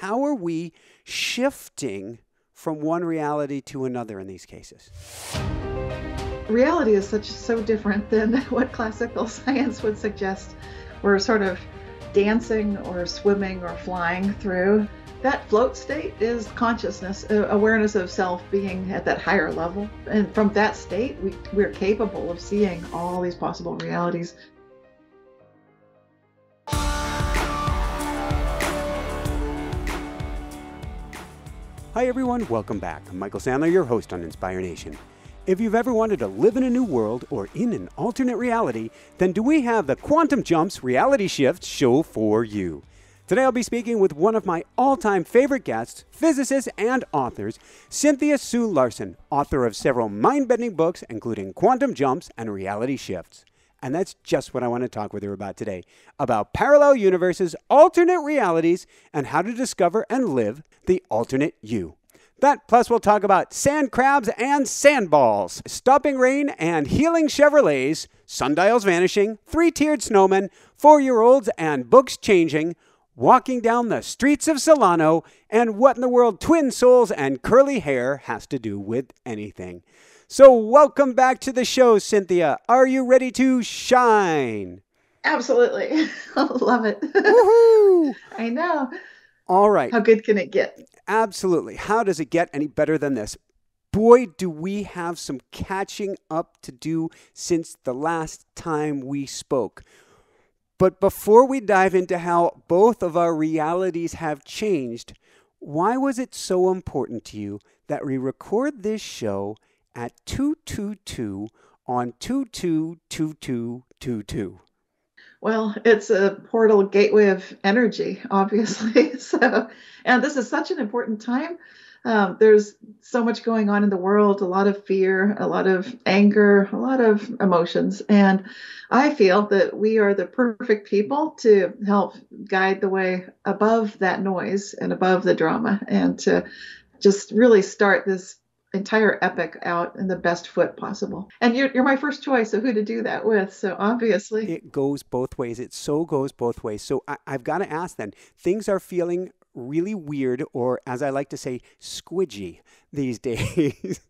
how are we shifting from one reality to another in these cases? Reality is so different than what classical science would suggest. We're sort of dancing or swimming or flying through. That float state is consciousness, awareness of self being at that higher level. And from that state, we're capable of seeing all these possible realities. Hi everyone, welcome back. I'm Michael Sandler, your host on Inspire Nation. If you've ever wanted to live in a new world or in an alternate reality, then do we have the Quantum Jumps Reality Shifts show for you. Today I'll be speaking with one of my all-time favorite guests, physicist and authors, Cynthia Sue Larson, author of several mind-bending books, including Quantum Jumps and Reality Shifts. And that's just what I want to talk with her about today, about parallel universes, alternate realities, and how to discover and live the alternate you. That plus we'll talk about sand crabs and sandballs, stopping rain and healing Chevrolets, sundials vanishing, three-tiered snowmen, 4-year-olds and books changing, walking down the streets of Solano, and what in the world twin souls and curly hair has to do with anything. So welcome back to the show, Cynthia. Are you ready to shine? Absolutely. I love it. Woohoo! I know. All right. How good can it get? Absolutely. How does it get any better than this? Boy, do we have some catching up to do since the last time we spoke. But before we dive into how both of our realities have changed, why was it so important to you that we record this show at 222 on 222222? Well, it's a portal gateway of energy, obviously. And this is such an important time. There's so much going on in the world, a lot of fear, a lot of anger, a lot of emotions. And I feel that we are the perfect people to help guide the way above that noise and above the drama, and to just really start this entire epic out in the best foot possible. And you're my first choice of who to do that with. So obviously it goes both ways. It so goes both ways. So I've got to ask then, things are feeling really weird, or as I like to say, squidgy these days.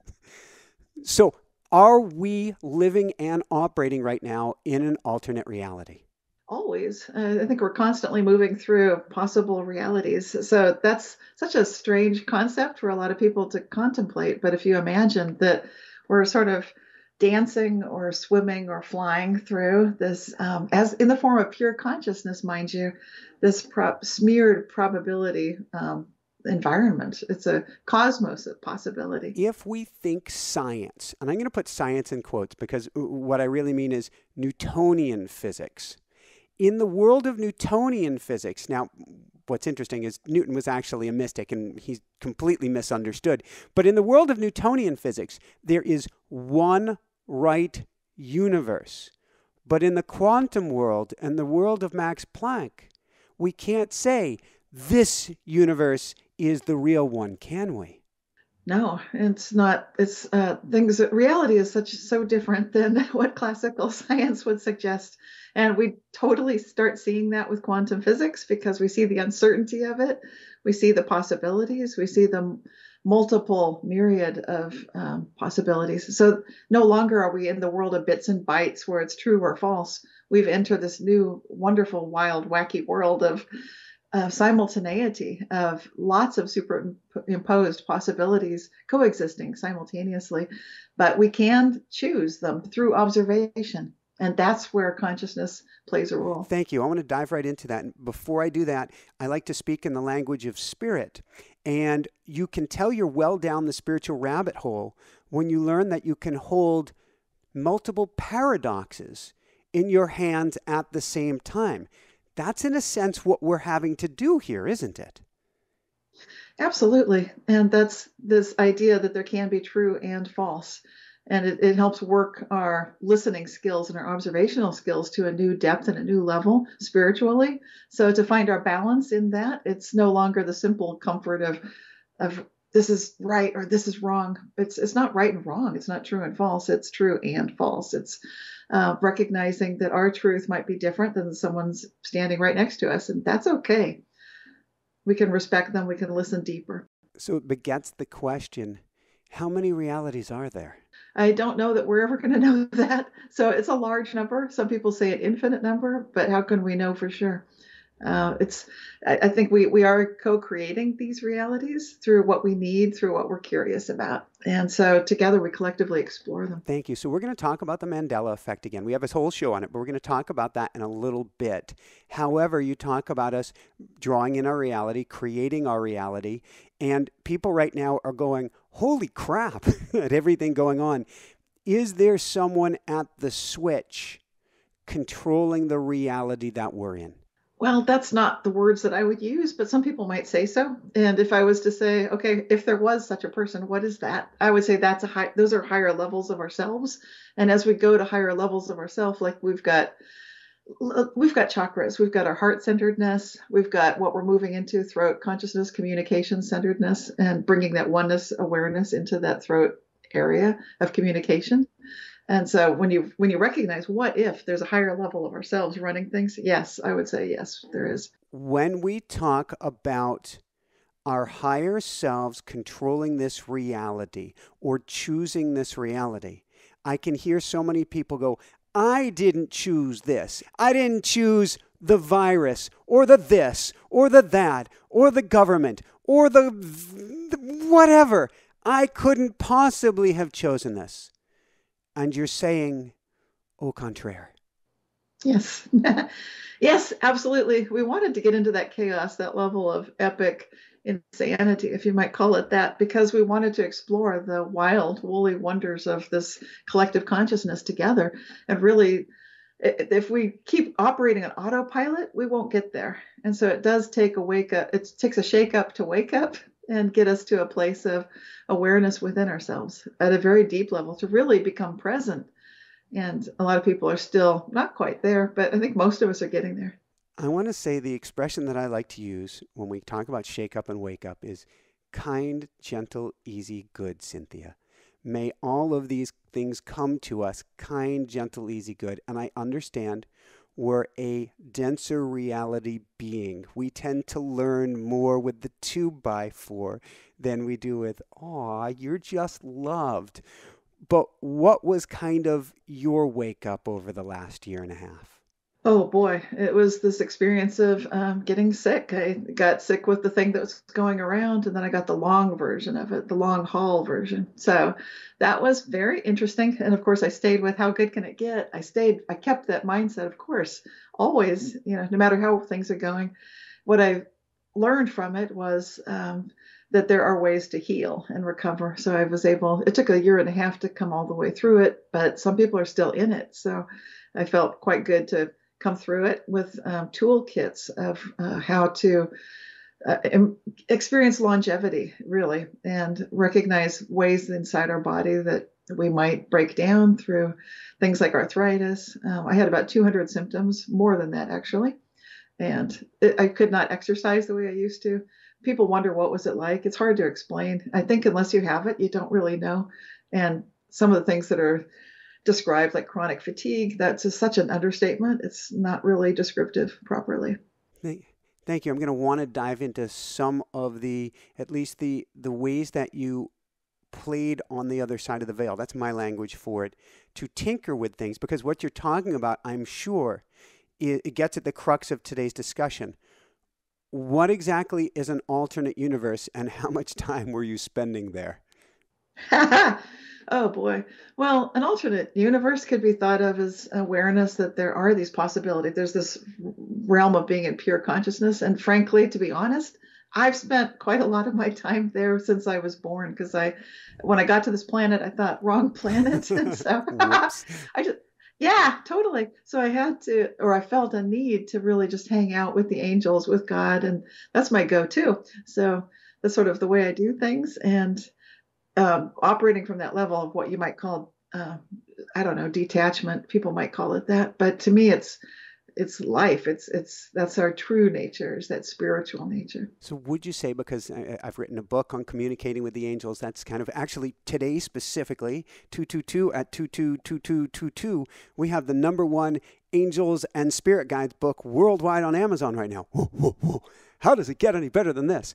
So are we living and operating right now in an alternate reality? Always. I think we're constantly moving through possible realities. So that's such a strange concept for a lot of people to contemplate. But if you imagine that we're sort of dancing or swimming or flying through this, as in the form of pure consciousness, mind you, this smeared probability environment. It's a cosmos of possibility. If we think science, and I'm going to put science in quotes because what I really mean is Newtonian physics. In the world of Newtonian physics, now, what's interesting is Newton was actually a mystic and he's completely misunderstood. But in the world of Newtonian physics, there is one right universe. But in the quantum world and the world of Max Planck, we can't say this universe is the real one, can we? No, it's not. It's reality is so different than what classical science would suggest. And we totally start seeing that with quantum physics because we see the uncertainty of it. We see the possibilities. We see the multiple myriad of possibilities. So no longer are we in the world of bits and bytes where it's true or false. We've entered this new, wonderful, wild, wacky world of simultaneity, of lots of superimposed possibilities coexisting simultaneously, but we can choose them through observation. And that's where consciousness plays a role. Thank you. I want to dive right into that. And before I do that, I like to speak in the language of spirit. And you can tell you're well down the spiritual rabbit hole when you learn that you can hold multiple paradoxes in your hands at the same time. That's in a sense what we're having to do here, isn't it? Absolutely. And that's this idea that there can be true and false. And it helps work our listening skills and our observational skills to a new depth and a new level spiritually. So to find our balance in that, it's no longer the simple comfort of this is right or this is wrong. It's not right and wrong. It's not true and false. It's true and false. It's recognizing that our truth might be different than someone's standing right next to us, and that's okay. we can respect them, we can listen deeper. So it begets the question, how many realities are there? I don't know that we're ever going to know that. So it's a large number. Some people say an infinite number, but how can we know for sure? It's. I think we are co-creating these realities through what we need, through what we're curious about, and so together we collectively explore them. Thank you. So we're going to talk about the Mandela effect again. We have a whole show on it, but we're going to talk about that in a little bit. However, you talk about us drawing in our reality, creating our reality, and people right now are going, "Holy crap!" at everything going on. Is there someone at the switch controlling the reality that we're in? Well, that's not the words that I would use, but some people might say so. And if I was to say, okay, if there was such a person, what is that? I would say those are higher levels of ourselves. And as we go to higher levels of ourselves, like we've got chakras, we've got our heart centeredness, we've got what we're moving into, throat consciousness, communication centeredness, and bringing that oneness awareness into that throat area of communication. And so when you recognize, what if there's a higher level of ourselves running things? Yes, I would say yes, there is. When we talk about our higher selves controlling this reality or choosing this reality, I can hear so many people go, I didn't choose this. I didn't choose the virus or the this or the that or the government or the whatever. I couldn't possibly have chosen this. And you're saying, au contraire. Yes. Yes, absolutely. We wanted to get into that chaos, that level of epic insanity, if you might call it that, because we wanted to explore the wild, woolly wonders of this collective consciousness together. And really, if we keep operating on autopilot, we won't get there. And so it does take a wake up. It takes a shake up to wake up and get us to a place of awareness within ourselves at a very deep level to really become present. And a lot of people are still not quite there, but I think most of us are getting there. I want to say the expression that I like to use when we talk about shake up and wake up is kind, gentle, easy, good, Cynthia. May all of these things come to us kind, gentle, easy, good. And I understand we're a denser reality being. We tend to learn more with the 2x4 than we do with, aw, you're just loved. But what was kind of your wake up over the last year and a half? Oh boy, it was this experience of getting sick. I got sick with the thing that was going around, and then I got the long version of it, the long haul version. So that was very interesting. And of course, I stayed with how good can it get? I kept that mindset, of course, always, no matter how things are going. What I learned from it was that there are ways to heal and recover. So it took a year and a half to come all the way through it, but some people are still in it. So I felt quite good to come through it with toolkits of how to experience longevity, really, and recognize ways inside our body that we might break down through things like arthritis. I had about 200 symptoms, more than that, actually. And I could not exercise the way I used to. People wonder, what was it like? It's hard to explain. I think unless you have it, you don't really know. And some of the things that are described, like chronic fatigue, that's just such an understatement. It's not really descriptive properly. Thank you. I'm going to want to dive into some of at least the ways that you played on the other side of the veil. That's my language for it, to tinker with things, because what you're talking about, I'm sure, it gets at the crux of today's discussion. What exactly is an alternate universe, and how much time were you spending there? Oh boy. Well, an alternate universe could be thought of as awareness that there are these possibilities. There's this realm of being in pure consciousness. And frankly, to be honest, I've spent quite a lot of my time there since I was born, because when I got to this planet, I thought, wrong planet. And so yeah, totally. So I felt a need to really just hang out with the angels, with God. And that's my go-to. So that's sort of the way I do things. And operating from that level of what you might call, I don't know, detachment. People might call it that, but to me, it's life. That's our true nature, is that spiritual nature. So would you say, because I've written a book on communicating with the angels, that's kind of actually today specifically, 222 at 222222, we have the #1 angels and spirit guides book worldwide on Amazon right now. Whoa, whoa, whoa. How does it get any better than this?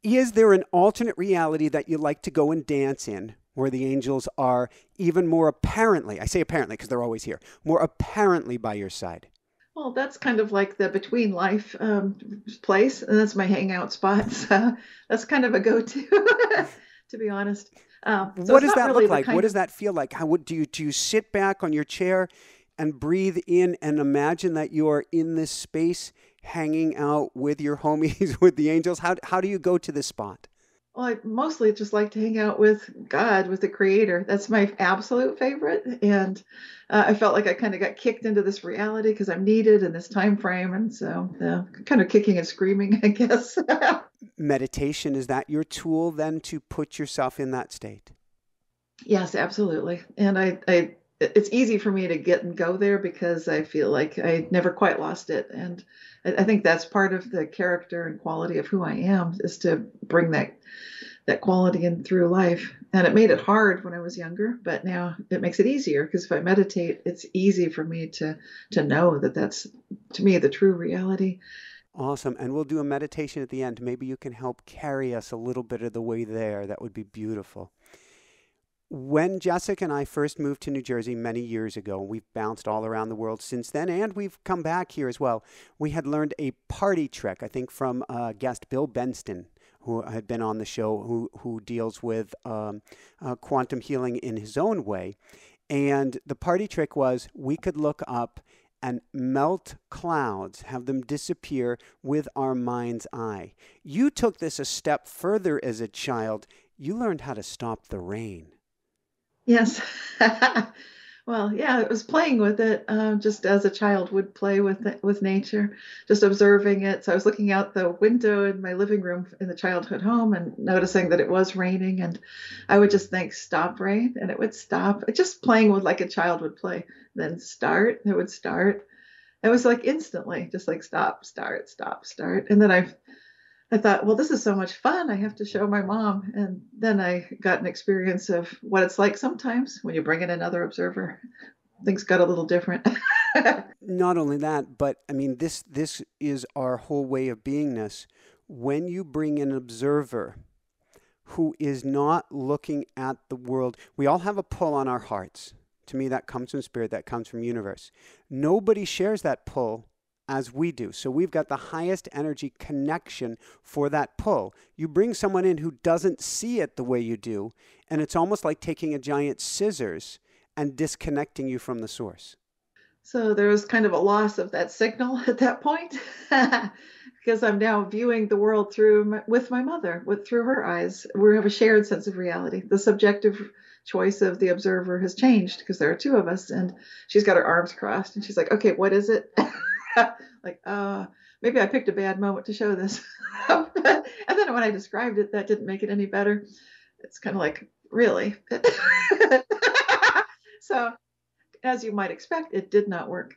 Is there an alternate reality that you like to go and dance in where the angels are even more apparently, I say apparently because they're always here, more apparently by your side? Well, that's kind of like the between life place, and that's my hangout spot. So that's kind of a go-to, to be honest. So What it's does not that really look the like? What kind does of that feel like? How would do you sit back on your chair and breathe in and imagine that you're in this space hanging out with your homies, with the angels? How do you go to this spot? well, I mostly just like to hang out with God, with the Creator. That's my absolute favorite, and I felt like I kind of got kicked into this reality because I'm needed in this time frame, and so kind of kicking and screaming, I guess. Meditation, is that your tool then to put yourself in that state? Yes, absolutely. And it's easy for me to get and go there because I feel like I never quite lost it. And I think that's part of the character and quality of who I am is to bring that quality in through life. And it made it hard when I was younger, but now it makes it easier because if I meditate, it's easy for me to know that that's to me the true reality. Awesome. And we'll do a meditation at the end. Maybe you can help carry us a little bit of the way there. That would be beautiful. When Jessica and I first moved to New Jersey many years ago, we've bounced all around the world since then, and we've come back here as well. We had learned a party trick, I think, from guest Bill Benston, who had been on the show, who deals with quantum healing in his own way. And the party trick was we could look up and melt clouds, have them disappear with our mind's eye. You took this a step further as a child. You learned how to stop the rain. Yes. Well, yeah, it was playing with it, just as a child would play with it, with nature, just observing it. So I was looking out the window in my living room in the childhood home and noticing that it was raining, and I would just think, "Stop, rain," and it would stop. Just playing with like a child would play. Then start, it would start. It was like instantly, just like stop, start, stop, start. And then I thought, well, this is so much fun. I have to show my mom. And then I got an experience of what it's like sometimes when you bring in another observer. Things got a little different. Not only that, but I mean, this is our whole way of beingness. When you bring an observer who is not looking at the world, we all have a pull on our hearts. To me, that comes from spirit, that comes from universe. Nobody shares that pull as we do. So we've got the highest energy connection for that pull. You bring someone in who doesn't see it the way you do, and it's almost like taking a giant scissors and disconnecting you from the source. So there was kind of a loss of that signal at that point because I'm now viewing the world with my mother, through her eyes. We have a shared sense of reality. The subjective choice of the observer has changed because there are two of us, and she's got her arms crossed, and she's like, "Okay, what is it?" Like, maybe I picked a bad moment to show this. And then when I described it, that didn't make it any better. It's kind of like, really? So, as you might expect, it did not work.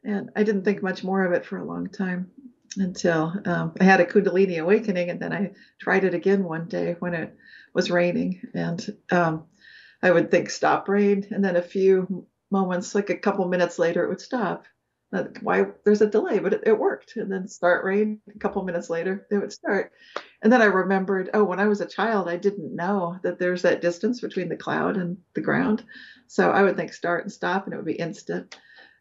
And I didn't think much more of it for a long time until I had a Kundalini awakening. And then I tried it again one day when it was raining. And I would think, stop rain. And then a few moments, like a couple minutes later, it would stop. Why there's a delay, but it worked. And then start rain. A couple minutes later, it would start. And then I remembered, oh, when I was a child, I didn't know that there's that distance between the cloud and the ground. So I would think start and stop, and it would be instant.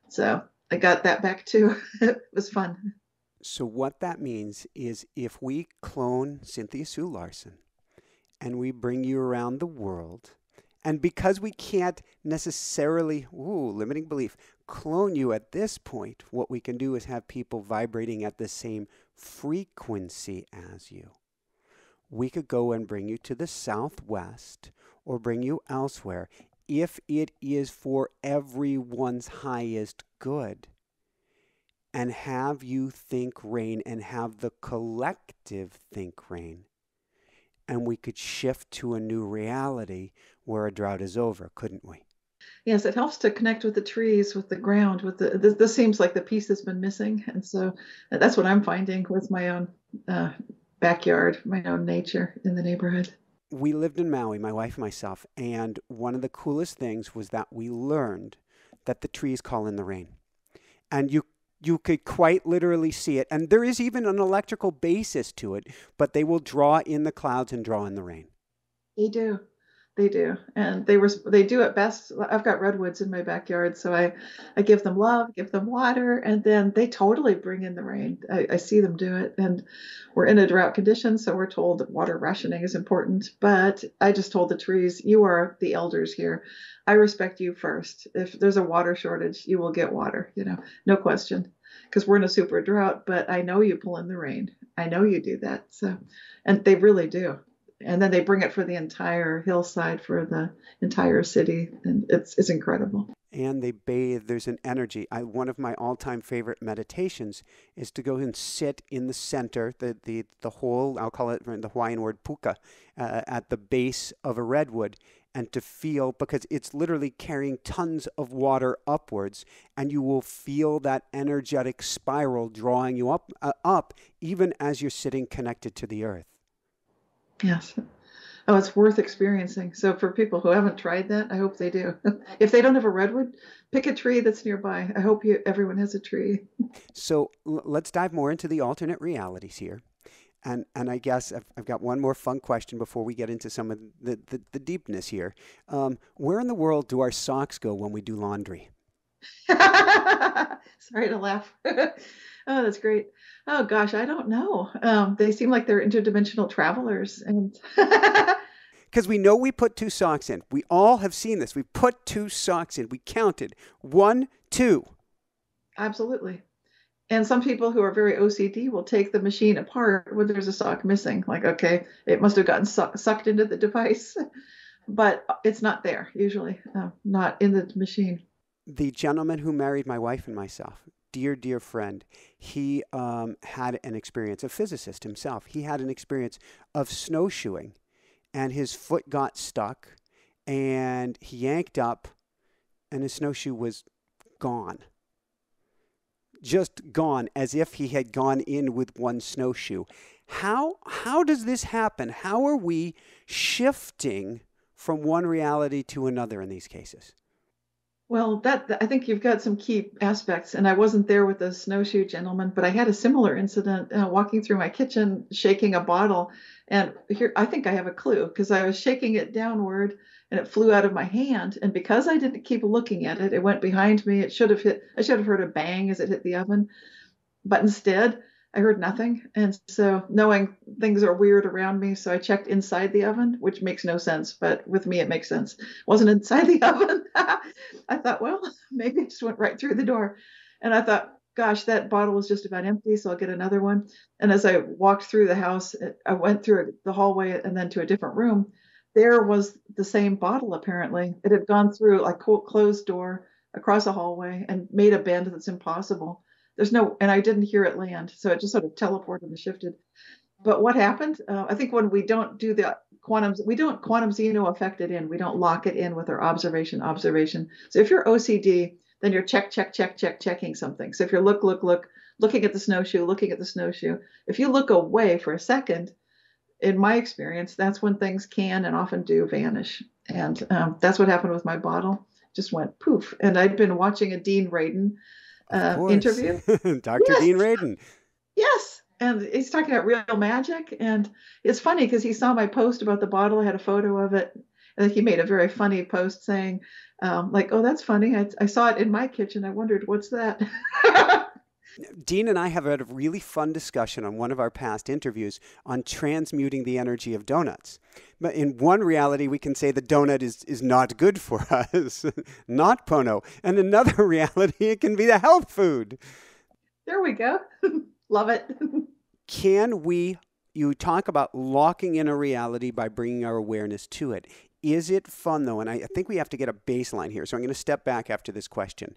So I got that back too. It was fun. So what that means is if we clone Cynthia Sue Larson and we bring you around the world, and because we can't necessarily, limiting belief, clone you at this point, what we can do is have people vibrating at the same frequency as you. We could go and bring you to the Southwest or bring you elsewhere if it is for everyone's highest good, and have you think rain and have the collective think rain. And we could shift to a new reality where a drought is over, couldn't we? Yes, it helps to connect with the trees, with the ground, with this seems like the piece that's been missing. And so that's what I'm finding with my own backyard, my own nature in the neighborhood. We lived in Maui, my wife and myself, and one of the coolest things was that we learned that the trees call in the rain. And you You could quite literally see it. And there is even an electrical basis to it, but they will draw in the clouds and draw in the rain. They do. They do. And they do it best. I've got redwoods in my backyard, so I give them love, give them water, and then they totally bring in the rain. I see them do it. And we're in a drought condition, so we're told that water rationing is important. But I just told the trees, you are the elders here. I respect you first. If there's a water shortage, you will get water, no question. Because we're in a super drought, but I know you pull in the rain. I know you do that. So, and they really do. And then they bring it for the entire hillside, for the entire city, and it's incredible. And they bathe. There's an energy. One of my all-time favorite meditations is to go and sit in the center, the whole, I'll call it the Hawaiian word puka, at the base of a redwood, and to feel, because it's literally carrying tons of water upwards, and you will feel that energetic spiral drawing you up, even as you're sitting connected to the earth. Yes. Oh, it's worth experiencing. So for people who haven't tried that, I hope they do. If they don't have a redwood, pick a tree that's nearby. I hope everyone has a tree. So let's dive more into the alternate realities here. And I guess I've got one more fun question before we get into some of the deepness here. Where in the world do our socks go when we do laundry? Sorry to laugh. Oh, that's great. Oh gosh, I don't know. They seem like they're interdimensional travelers, and because we know we put two socks in. We all have seen this. We put two socks in. We counted 1, 2. Absolutely. And some people who are very OCD will take the machine apart when there's a sock missing. Like, okay, it must have gotten sucked into the device, but it's not there usually, not in the machine. The gentleman who married my wife and myself, dear friend, he had an experience, a physicist himself. He had an experience of snowshoeing, and his foot got stuck, and he yanked up, and his snowshoe was gone. Just gone, as if he had gone in with one snowshoe. How does this happen? How are we shifting from one reality to another in these cases? Well, I think you've got some key aspects, and I wasn't there with the snowshoe gentleman, but I had a similar incident walking through my kitchen, shaking a bottle, and here I think I have a clue because I was shaking it downward, and it flew out of my hand, and because I didn't keep looking at it, it went behind me. I should have heard a bang as it hit the oven, but instead I heard nothing. And so knowing things are weird around me, so I checked inside the oven, which makes no sense, but with me it makes sense. It wasn't inside the oven. I thought, well, maybe it just went right through the door. And I thought, gosh, that bottle was just about empty, so I'll get another one. And as I walked through the house, I went through the hallway and then to a different room. There was the same bottle, apparently. It had gone through a closed door across a hallway and made a bend that's impossible. And I didn't hear it land, so it just sort of teleported and shifted. But what happened? I think when we don't do the we don't quantum zeno affect it in. We don't lock it in with our observation. So if you're OCD, then you're checking something. So if you're looking at the snowshoe. If you look away for a second, in my experience, that's when things can and often do vanish. And that's what happened with my bottle. Just went poof. And I'd been watching a Dean Radin interview. Dr. Yes. Dean Radin. Yes. And he's talking about real magic. And it's funny because he saw my post about the bottle. I had a photo of it. And he made a very funny post saying, oh, that's funny. I saw it in my kitchen. I wondered, what's that? Dean and I have had a really fun discussion on one of our past interviews on transmuting the energy of donuts. But in one reality, we can say the donut is not good for us, not Pono. And another reality, it can be the health food. There we go. Love it. You talk about locking in a reality by bringing our awareness to it. Is it fun, though? And I think we have to get a baseline here. So I'm going to step back after this question.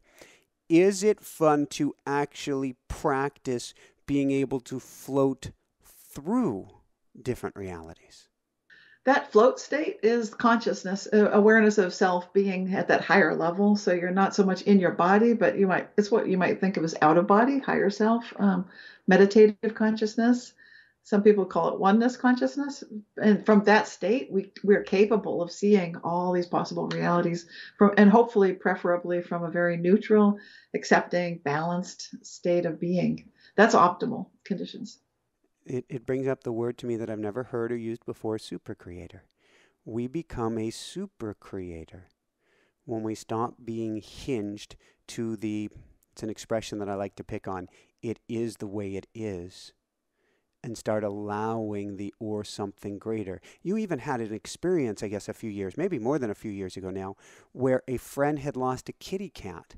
Is it fun to actually practice being able to float through different realities? That float state is consciousness, awareness of self being at that higher level. So you're not so much in your body, but it's what you might think of as out of body, higher self, meditative consciousness. Some people call it oneness consciousness. And from that state, we're capable of seeing all these possible realities and hopefully, preferably from a very neutral, accepting, balanced state of being. That's optimal conditions. It brings up the word to me that I've never heard or used before, super creator. We become a super creator when we stop being hinged to it's an expression that I like to pick on, it is the way it is, and start allowing the or something greater. You even had an experience, I guess, a few years, maybe more than a few years ago now, where a friend had lost a kitty cat.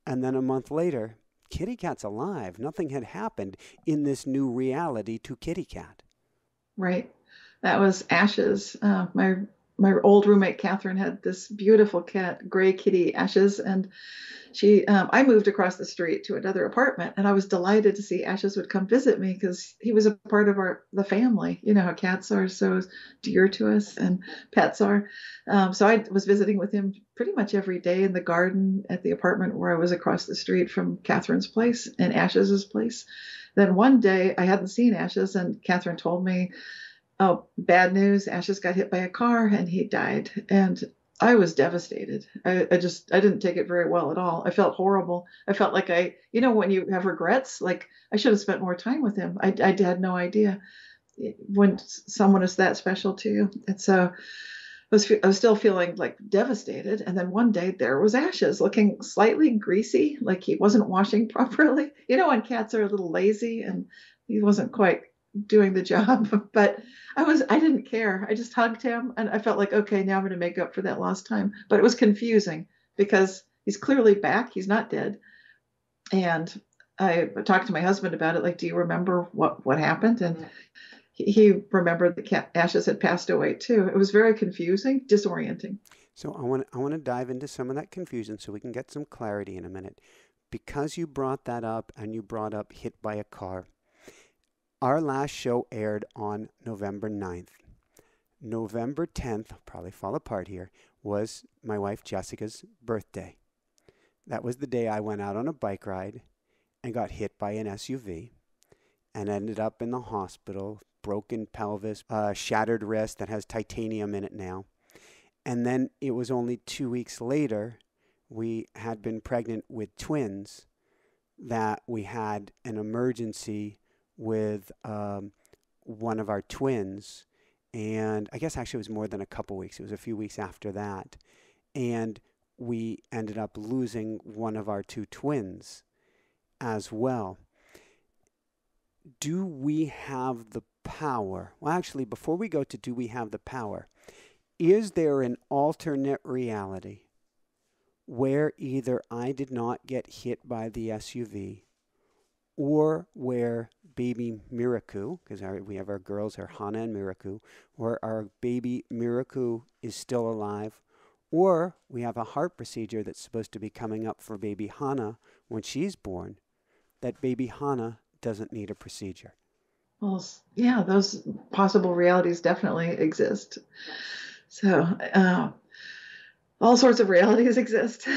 And then a month later, kitty cat's alive. Nothing had happened in this new reality to kitty cat. Right. That was Ashes. My old roommate Catherine had this beautiful cat, gray kitty Ashes, and I moved across the street to another apartment, and I was delighted to see Ashes would come visit me because he was a part of the family. You know how cats are so dear to us, and pets are. So I was visiting with him pretty much every day in the garden at the apartment where I was across the street from Catherine's place and Ashes's place. Then one day I hadn't seen Ashes, and Catherine told me, "Oh, bad news! Ashes got hit by a car and he died." And I was devastated. I didn't take it very well at all. I felt horrible. I felt like when you have regrets, like I should have spent more time with him. I had no idea when someone is that special to you. And so I was still feeling like devastated. And then one day there was Ashes looking slightly greasy, like he wasn't washing properly. You know, when cats are a little lazy, and he wasn't quite doing the job, but I didn't care. I just hugged him and I felt like, okay, now I'm going to make up for that lost time. But it was confusing because he's clearly back. He's not dead. And I talked to my husband about it. Like, do you remember what happened? And he remembered that Ashes had passed away too. It was very confusing, disorienting. So I want to dive into some of that confusion so we can get some clarity in a minute. Because you brought that up and you brought up hit by a car, our last show aired on November 9th. November 10th, I'll probably fall apart here, was my wife Jessica's birthday. That was the day I went out on a bike ride and got hit by an SUV and ended up in the hospital, broken pelvis, shattered wrist that has titanium in it now. And then it was only 2 weeks later, we had been pregnant with twins, that we had an emergency with one of our twins. And I guess actually it was more than a couple weeks. It was a few weeks after that. And we ended up losing one of our two twins as well. Do we have the power? Well, actually, before we go to do we have the power, is there an alternate reality where either I did not get hit by the SUV, or where baby Miraku, because we have our girls, our Hana and Miraku, where our baby Miraku is still alive, or we have a heart procedure that's supposed to be coming up for baby Hana when she's born, that baby Hana doesn't need a procedure? Well, yeah, those possible realities definitely exist. So all sorts of realities exist.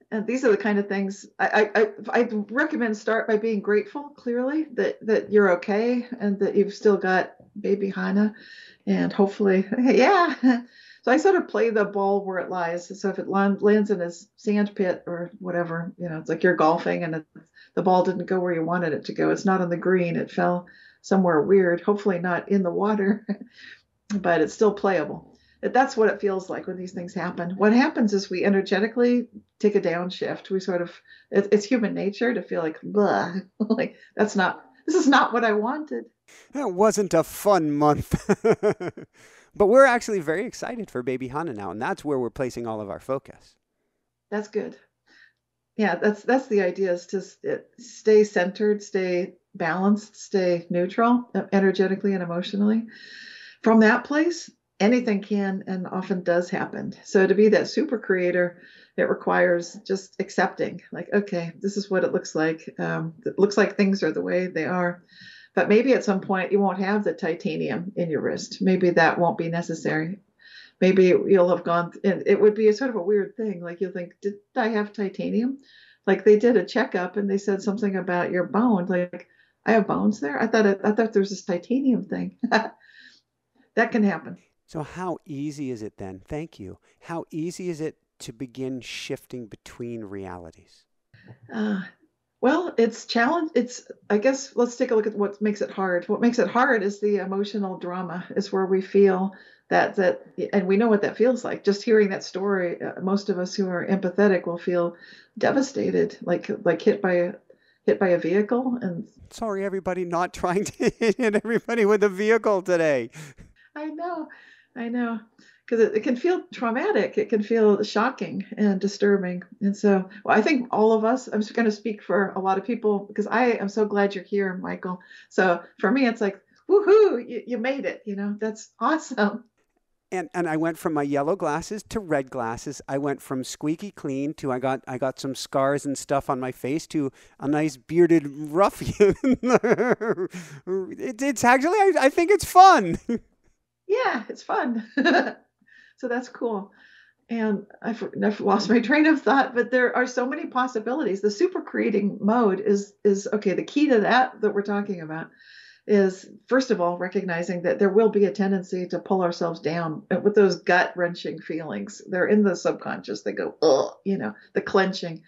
And these are the kind of things I recommend start by being grateful, clearly, that you're okay and that you've still got baby Hana, and hopefully, yeah. So I sort of play the ball where it lies. So if it lands in a sand pit or whatever, it's like you're golfing and the ball didn't go where you wanted it to go. It's not on the green. It fell somewhere weird, hopefully not in the water, but it's still playable. That's what it feels like when these things happen. What happens is we energetically take a downshift. We sort of, it's human nature to feel like, blah, like this is not what I wanted. It wasn't a fun month. But we're actually very excited for baby Hana now, and that's where we're placing all of our focus. That's good. Yeah, that's the idea, is to stay centered, stay balanced, stay neutral, energetically and emotionally. From that place, anything can and often does happen. So to be that super creator, it requires just accepting, like, okay, this is what it looks like. It looks like things are the way they are. But maybe at some point you won't have the titanium in your wrist. Maybe that won't be necessary. Maybe you'll have gone, and it would be a sort of a weird thing. Like you'll think, did I have titanium? Like they did a checkup and they said something about your bone. Like I have bones there. I thought there was this titanium thing. That can happen. So, how easy is it then? Thank you. How easy is it to begin shifting between realities? Uh, well, it's challenge. It's, I guess, let's take a look at what makes it hard. What makes it hard is the emotional drama. Is where we feel that, and we know what that feels like. Just hearing that story, most of us who are empathetic will feel devastated, like hit by a vehicle. And Sorry, everybody, not trying to hit everybody with a vehicle today. I know, I know, because it can feel traumatic. It can feel shocking and disturbing. And so, well, I think all of us, I'm just going to speak for a lot of people because I am so glad you're here, Michael. So for me, it's like, woohoo, you made it. That's awesome. And I went from my yellow glasses to red glasses. I went from squeaky clean to I got some scars and stuff on my face to a nice bearded ruffian. It's actually I think it's fun. Yeah, it's fun. So that's cool. And I've lost my train of thought, but there are so many possibilities. The super creating mode is okay. The key to that we're talking about is, first of all, recognizing that there will be a tendency to pull ourselves down with those gut wrenching feelings. They're in the subconscious. They go, oh, the clenching.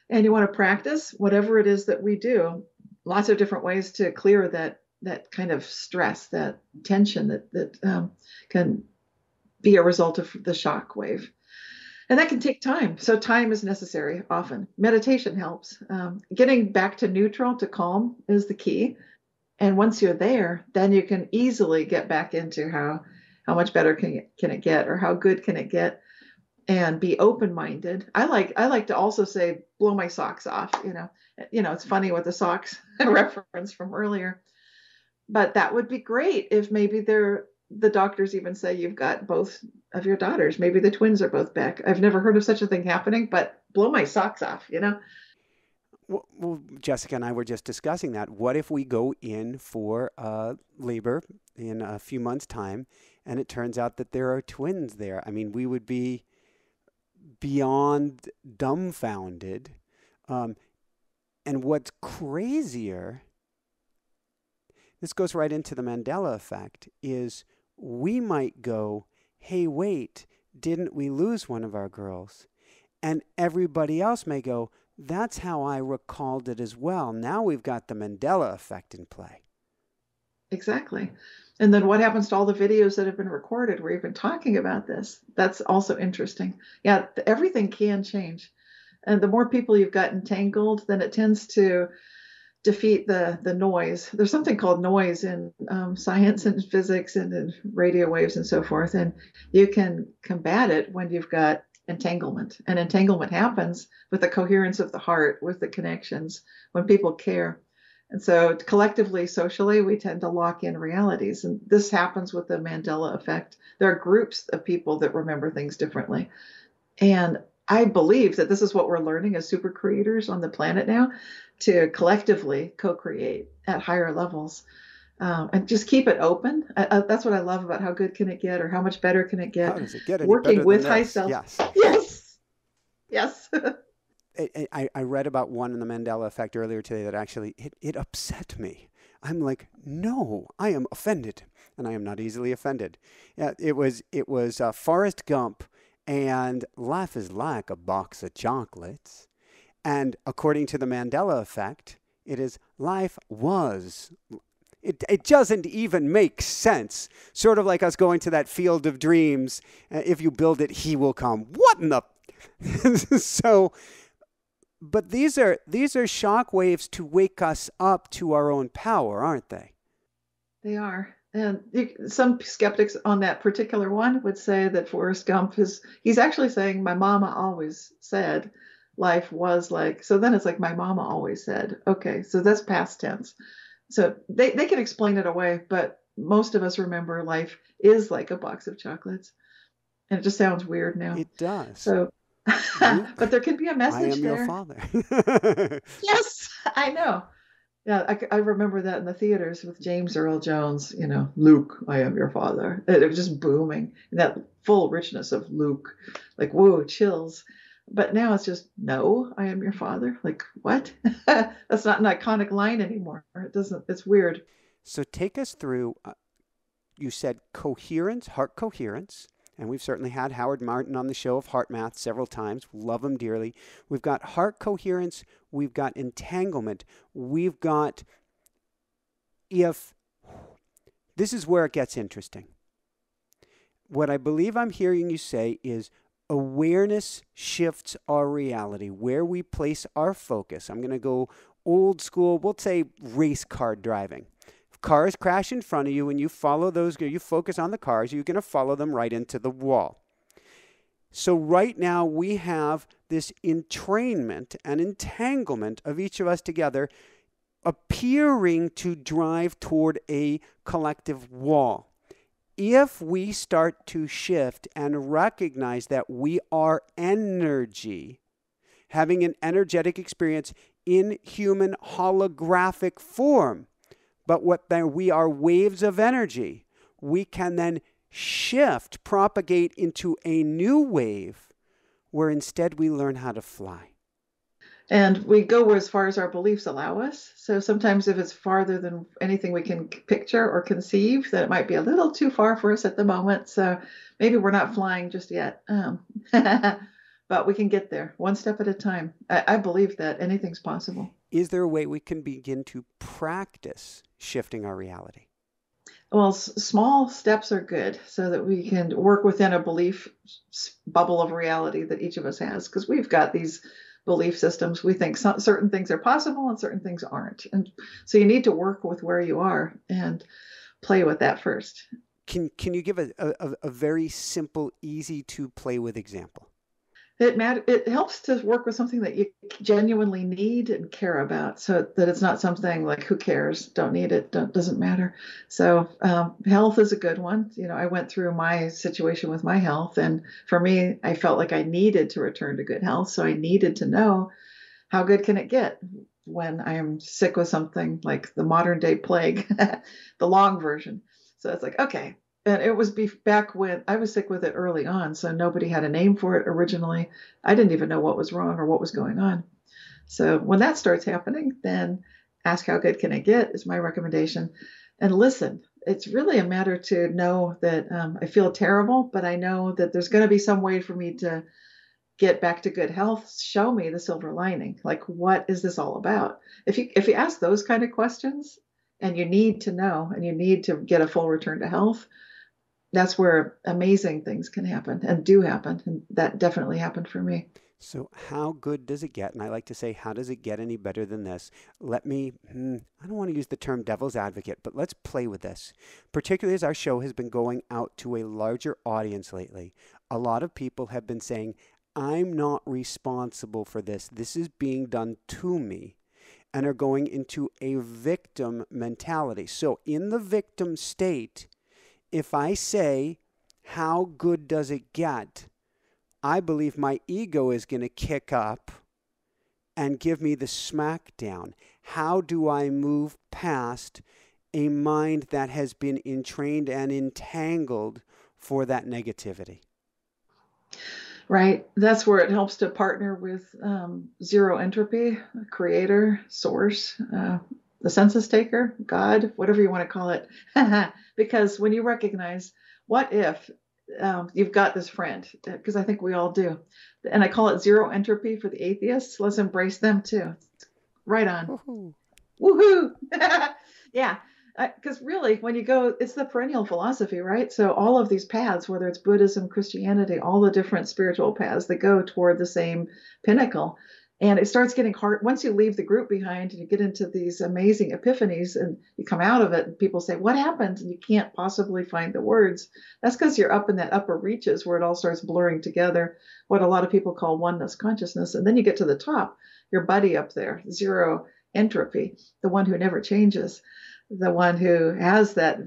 And you want to practice whatever it is that we do, lots of different ways to clear that kind of stress, that tension that can be a result of the shock wave. And that can take time. So time is necessary often. Meditation helps. Getting back to neutral, to calm is the key. And once you're there, then you can easily get back into how much better can it get, or how good can it get, and be open-minded. I like to also say blow my socks off. It's funny with the socks reference from earlier, but that would be great if maybe the doctors even say you've got both of your daughters. Maybe the twins are both back. I've never heard of such a thing happening, but blow my socks off. Well, Jessica and I were just discussing that. What if we go in for labor in a few months' time, and it turns out that there are twins there? I mean, we would be beyond dumbfounded. And what's crazier, this goes right into the Mandela effect, is we might go, hey, wait, didn't we lose one of our girls? And everybody else may go, that's how I recalled it as well. Now we've got the Mandela effect in play. Exactly. And then what happens to all the videos that have been recorded where you've been talking about this? That's also interesting. Yeah, everything can change. And the more people you've got entangled, then it tends to defeat the noise. There's something called noise in science and physics and in radio waves and so forth. And you can combat it when you've got entanglement. And entanglement happens with the coherence of the heart, with the connections, when people care. And so collectively, socially, we tend to lock in realities. And this happens with the Mandela effect. There are groups of people that remember things differently. And I believe that this is what we're learning as super creators on the planet now, to collectively co-create at higher levels. And just keep it open. That's what I love about how good can it get, or how much better can it get. How does it get any Working better with than high this? self. Yes. Yes. Yes. I read about one in the Mandela effect earlier today that actually it upset me. I'm like, no, I am offended, and I am not easily offended. Yeah, it was Forrest Gump, and life is like a box of chocolates, and according to the Mandela effect, it is life was. It doesn't even make sense. Sort of like us going to that field of dreams. If you build it, he will come. What in the so. But these are shock waves to wake us up to our own power, aren't they? They are. And some skeptics on that particular one would say that Forrest Gump he's actually saying, my mama always said life was like, so then it's like, my mama always said, okay, so that's past tense. So they can explain it away, but most of us remember life is like a box of chocolates. And it just sounds weird now. It does. So but there can be a message I am there. your father. Yes, I know. Yeah, I remember that in the theaters with James Earl Jones, Luke, I am your father. It was just booming. And that full richness of Luke, like, whoa, chills. But now it's just, no, I am your father. Like, what? That's not an iconic line anymore. It doesn't, it's weird. So take us through, you said coherence, heart coherence. And we've certainly had Howard Martin on the show of Heart Math several times. Love him dearly. We've got heart coherence. We've got entanglement. We've got if. This is where it gets interesting. What I believe I'm hearing you say is awareness shifts our reality, where we place our focus. I'm going to go old school, we'll say race car driving. If cars crash in front of you and you follow those, you focus on the cars, you're going to follow them right into the wall. So right now we have this entrainment and entanglement of each of us together appearing to drive toward a collective wall. If we start to shift and recognize that we are energy, having an energetic experience in human holographic form, but we are waves of energy, we can then shift, propagate into a new wave where instead we learn how to fly. And we go as far as our beliefs allow us. So sometimes if it's farther than anything we can picture or conceive, then it might be a little too far for us at the moment. So maybe we're not flying just yet. But we can get there one step at a time. I believe that anything's possible. Is there a way we can begin to practice shifting our reality? Well, small steps are good so that we can work within a belief bubble of reality that each of us has, because we've got these belief systems. We think certain things are possible and certain things aren't. And so you need to work with where you are and play with that first. Can you give a very simple, easy to play with example? It helps to work with something that you genuinely need and care about, so that it's not something like, who cares, don't need it, doesn't matter. So health is a good one. I went through my situation with my health, and for me, I felt like I needed to return to good health. So I needed to know, how good can it get when I am sick with something like the modern day plague, the long version. So it's like, okay. And it was back when I was sick with it early on, so nobody had a name for it originally. I didn't even know what was wrong or what was going on. So when that starts happening, then ask, how good can it get, is my recommendation. And listen. It's really a matter to know that I feel terrible, but I know that there's going to be some way for me to get back to good health. Show me the silver lining. Like, what is this all about? If you ask those kind of questions, and you need to know, and you need to get a full return to health, that's where amazing things can happen and do happen. And that definitely happened for me. So how good does it get? And I like to say, how does it get any better than this? I don't want to use the term devil's advocate, but let's play with this. Particularly as our show has been going out to a larger audience lately. A lot of people have been saying, I'm not responsible for this. This is being done to me, and are going into a victim mentality. So in the victim state, if I say, how good does it get? I believe my ego is going to kick up and give me the smackdown. How do I move past a mind that has been entrained and entangled for that negativity? Right. That's where it helps to partner with zero entropy, creator, source, the census taker, God, whatever you want to call it. Because when you recognize, what if you've got this friend, because I think we all do. And I call it zero entropy for the atheists. Let's embrace them too. Right on. Woohoo. Woohoo. Yeah. Because really, when you go, it's the perennial philosophy, right? So all of these paths, whether it's Buddhism, Christianity, all the different spiritual paths, they go toward the same pinnacle. And it starts getting hard once you leave the group behind and you get into these amazing epiphanies and you come out of it and people say, what happened? And you can't possibly find the words. That's because you're up in that upper reaches where it all starts blurring together, what a lot of people call oneness consciousness. And then you get to the top, your buddy up there, zero entropy, the one who never changes, the one who has that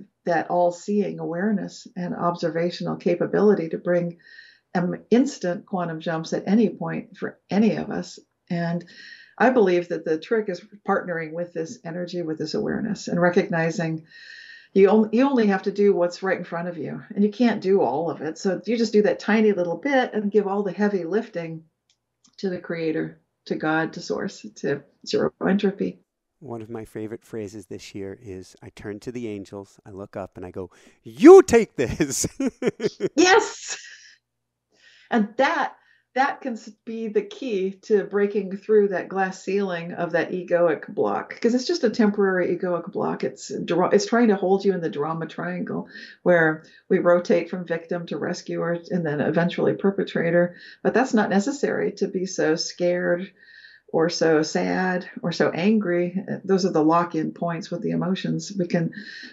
all-seeing awareness and observational capability to bring instant quantum jumps at any point for any of us. And I believe that the trick is partnering with this energy, with this awareness, and recognizing you only have to do what's right in front of you, and you can't do all of it. So you just do that tiny little bit and give all the heavy lifting to the creator, to God, to source, to zero entropy. One of my favorite phrases this year is I turn to the angels, I look up and I go, "You take this." Yes. And that can be the key to breaking through that glass ceiling of that egoic block, because it's just a temporary egoic block. It's trying to hold you in the drama triangle where we rotate from victim to rescuer and then eventually perpetrator. But that's not necessary to be so scared or so sad or so angry. Those are the lock-in points with the emotions. We can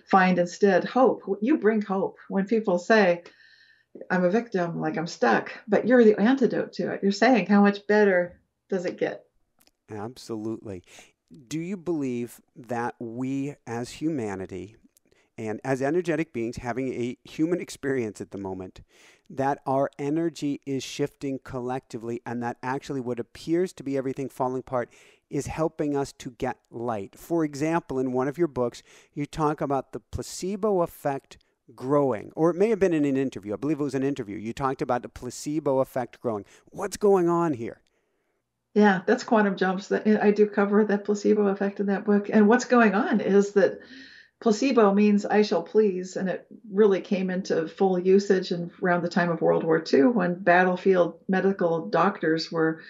find instead hope. You bring hope. When people say, I'm a victim, like I'm stuck, but you're the antidote to it. You're saying, how much better does it get? Absolutely. Do you believe that we as humanity and as energetic beings having a human experience at the moment, that our energy is shifting collectively and that actually what appears to be everything falling apart is helping us to get light? For example, in one of your books, you talk about the placebo effect growing, or it may have been in an interview. I believe it was an interview. You talked about the placebo effect growing. What's going on here? Yeah, that's quantum jumps. That I do cover that placebo effect in that book. And what's going on is that placebo means I shall please, and it really came into full usage around the time of World War II when battlefield medical doctors were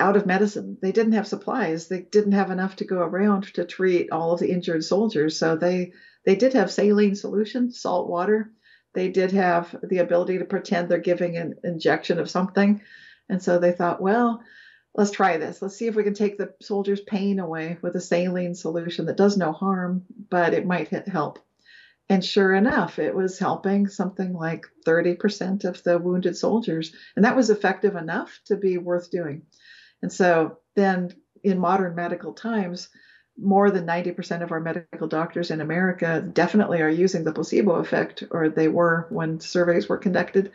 out of medicine. They didn't have supplies. They didn't have enough to go around to treat all of the injured soldiers. So they did have saline solution, salt water. They did have the ability to pretend they're giving an injection of something. And so they thought, well, let's try this. Let's see if we can take the soldiers' pain away with a saline solution that does no harm, but it might help. And sure enough, it was helping something like 30% of the wounded soldiers. And that was effective enough to be worth doing. And so then in modern medical times, more than 90% of our medical doctors in America definitely are using the placebo effect, or they were when surveys were conducted.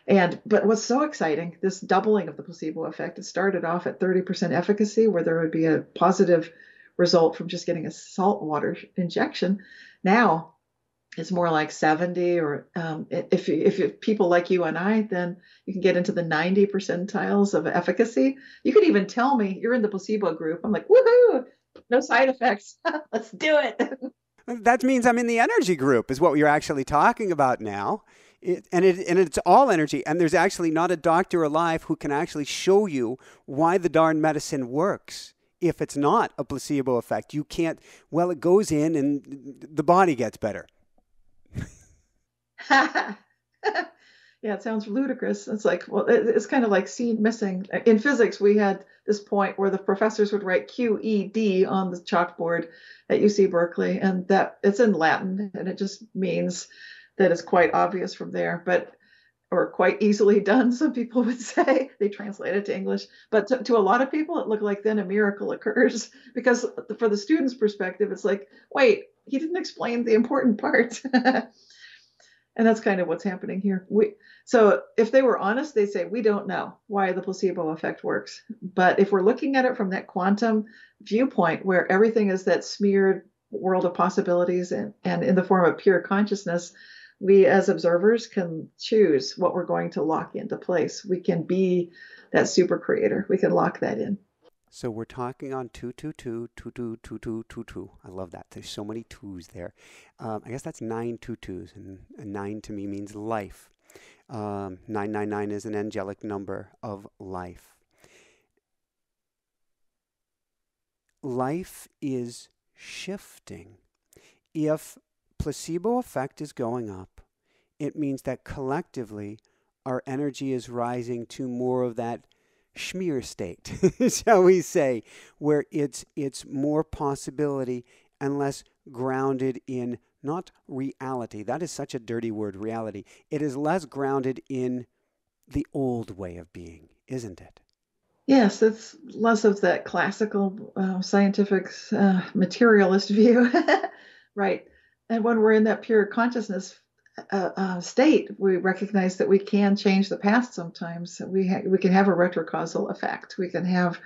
But what's so exciting, this doubling of the placebo effect, it started off at 30% efficacy, where there would be a positive result from just getting a salt water injection. Now it's more like 70, or if people like you and I, then you can get into the 90 percentiles of efficacy. You could even tell me you're in the placebo group. I'm like, woohoo, no side effects. Let's do it. That means I'm in the energy group, is what you're actually talking about now. And it's all energy. And there's actually not a doctor alive who can actually show you why the darn medicine works. If it's not a placebo effect, you can't, well, it goes in and the body gets better. Yeah, it sounds ludicrous. It's like, well, it's kind of like seed missing. In physics, we had this point where the professors would write QED on the chalkboard at UC Berkeley, and that it's in Latin, and it just means that it's quite obvious from there, or quite easily done, some people would say. They translate it to English. But to a lot of people, it looked like then a miracle occurs, because for the student's perspective, it's like, wait, he didn't explain the important part. And that's kind of what's happening here. So if they were honest, they'd say, we don't know why the placebo effect works. But if we're looking at it from that quantum viewpoint, where everything is that smeared world of possibilities and in the form of pure consciousness, we as observers can choose what we're going to lock into place. We can be that super creator. We can lock that in. So we're talking on 222, 222222. I love that. There's so many twos there. I guess that's 9 22s, and 9 to me means life. 999 is an angelic number of life. Life is shifting. If placebo effect is going up, it means that collectively our energy is rising to more of that schmear state, shall we say, where it's more possibility and less grounded in not reality. That is such a dirty word, reality. It is less grounded in the old way of being, isn't it? Yes, it's less of that classical scientific materialist view. Right. And when we're in that pure consciousness state, we recognize that we can change the past sometimes. We can have a retrocausal effect. We can have,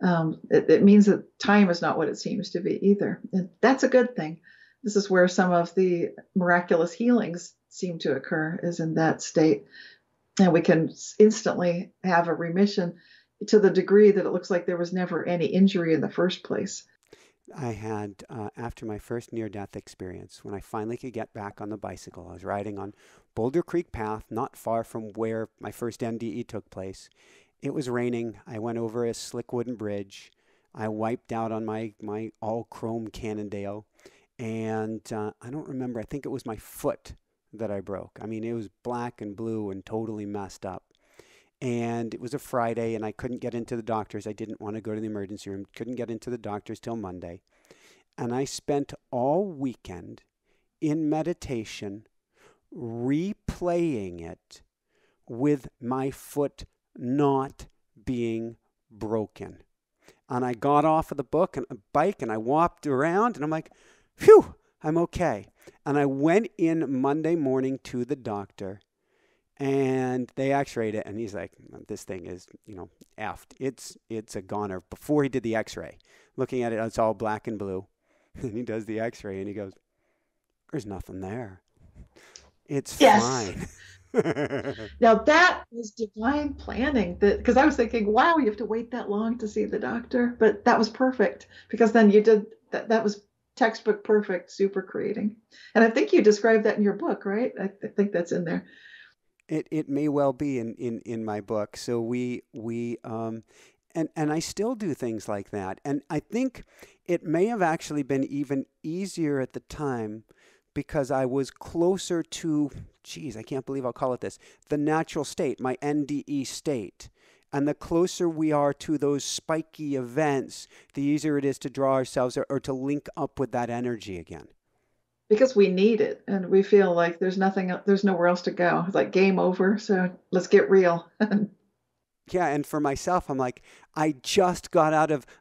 it means that time is not what it seems to be either. And that's a good thing. This is where some of the miraculous healings seem to occur, is in that state. And we can instantly have a remission to the degree that it looks like there was never any injury in the first place. I had, after my first near death experience, when I finally could get back on the bicycle, I was riding on Boulder Creek Path, not far from where my first NDE took place. It was raining. I went over a slick wooden bridge. I wiped out on my all chrome Cannondale. And I don't remember, I think it was my foot that I broke. I mean, it was black and blue and totally messed up. And it was a Friday, and I couldn't get into the doctors. I didn't want to go to the emergency room, couldn't get into the doctors till Monday. And I spent all weekend in meditation replaying it with my foot not being broken. And I got off of the bike and I walked around and I'm like, phew, I'm okay. And I went in Monday morning to the doctor and they x-rayed it and he's like, this thing is, effed. It's a goner. Before he did the x-ray, looking at it, it's all black and blue. And he does the x-ray and he goes, there's nothing there. It's Yes. fine. Now that was divine planning, that because I was thinking, wow, you have to wait that long to see the doctor, but that was perfect because then you did that. That was textbook perfect super creating. And I think you described that in your book, right? I think that's in there. It may well be in my book. So and I still do things like that. And I think it may have actually been even easier at the time because I was closer to, geez, I can't believe I'll call it this, the natural state, my NDE state. And the closer we are to those spiky events, the easier it is to draw ourselves or to link up with that energy again. Because we need it and we feel like there's nowhere else to go. It's like game over. So let's get real. Yeah, and for myself, I'm like, I just got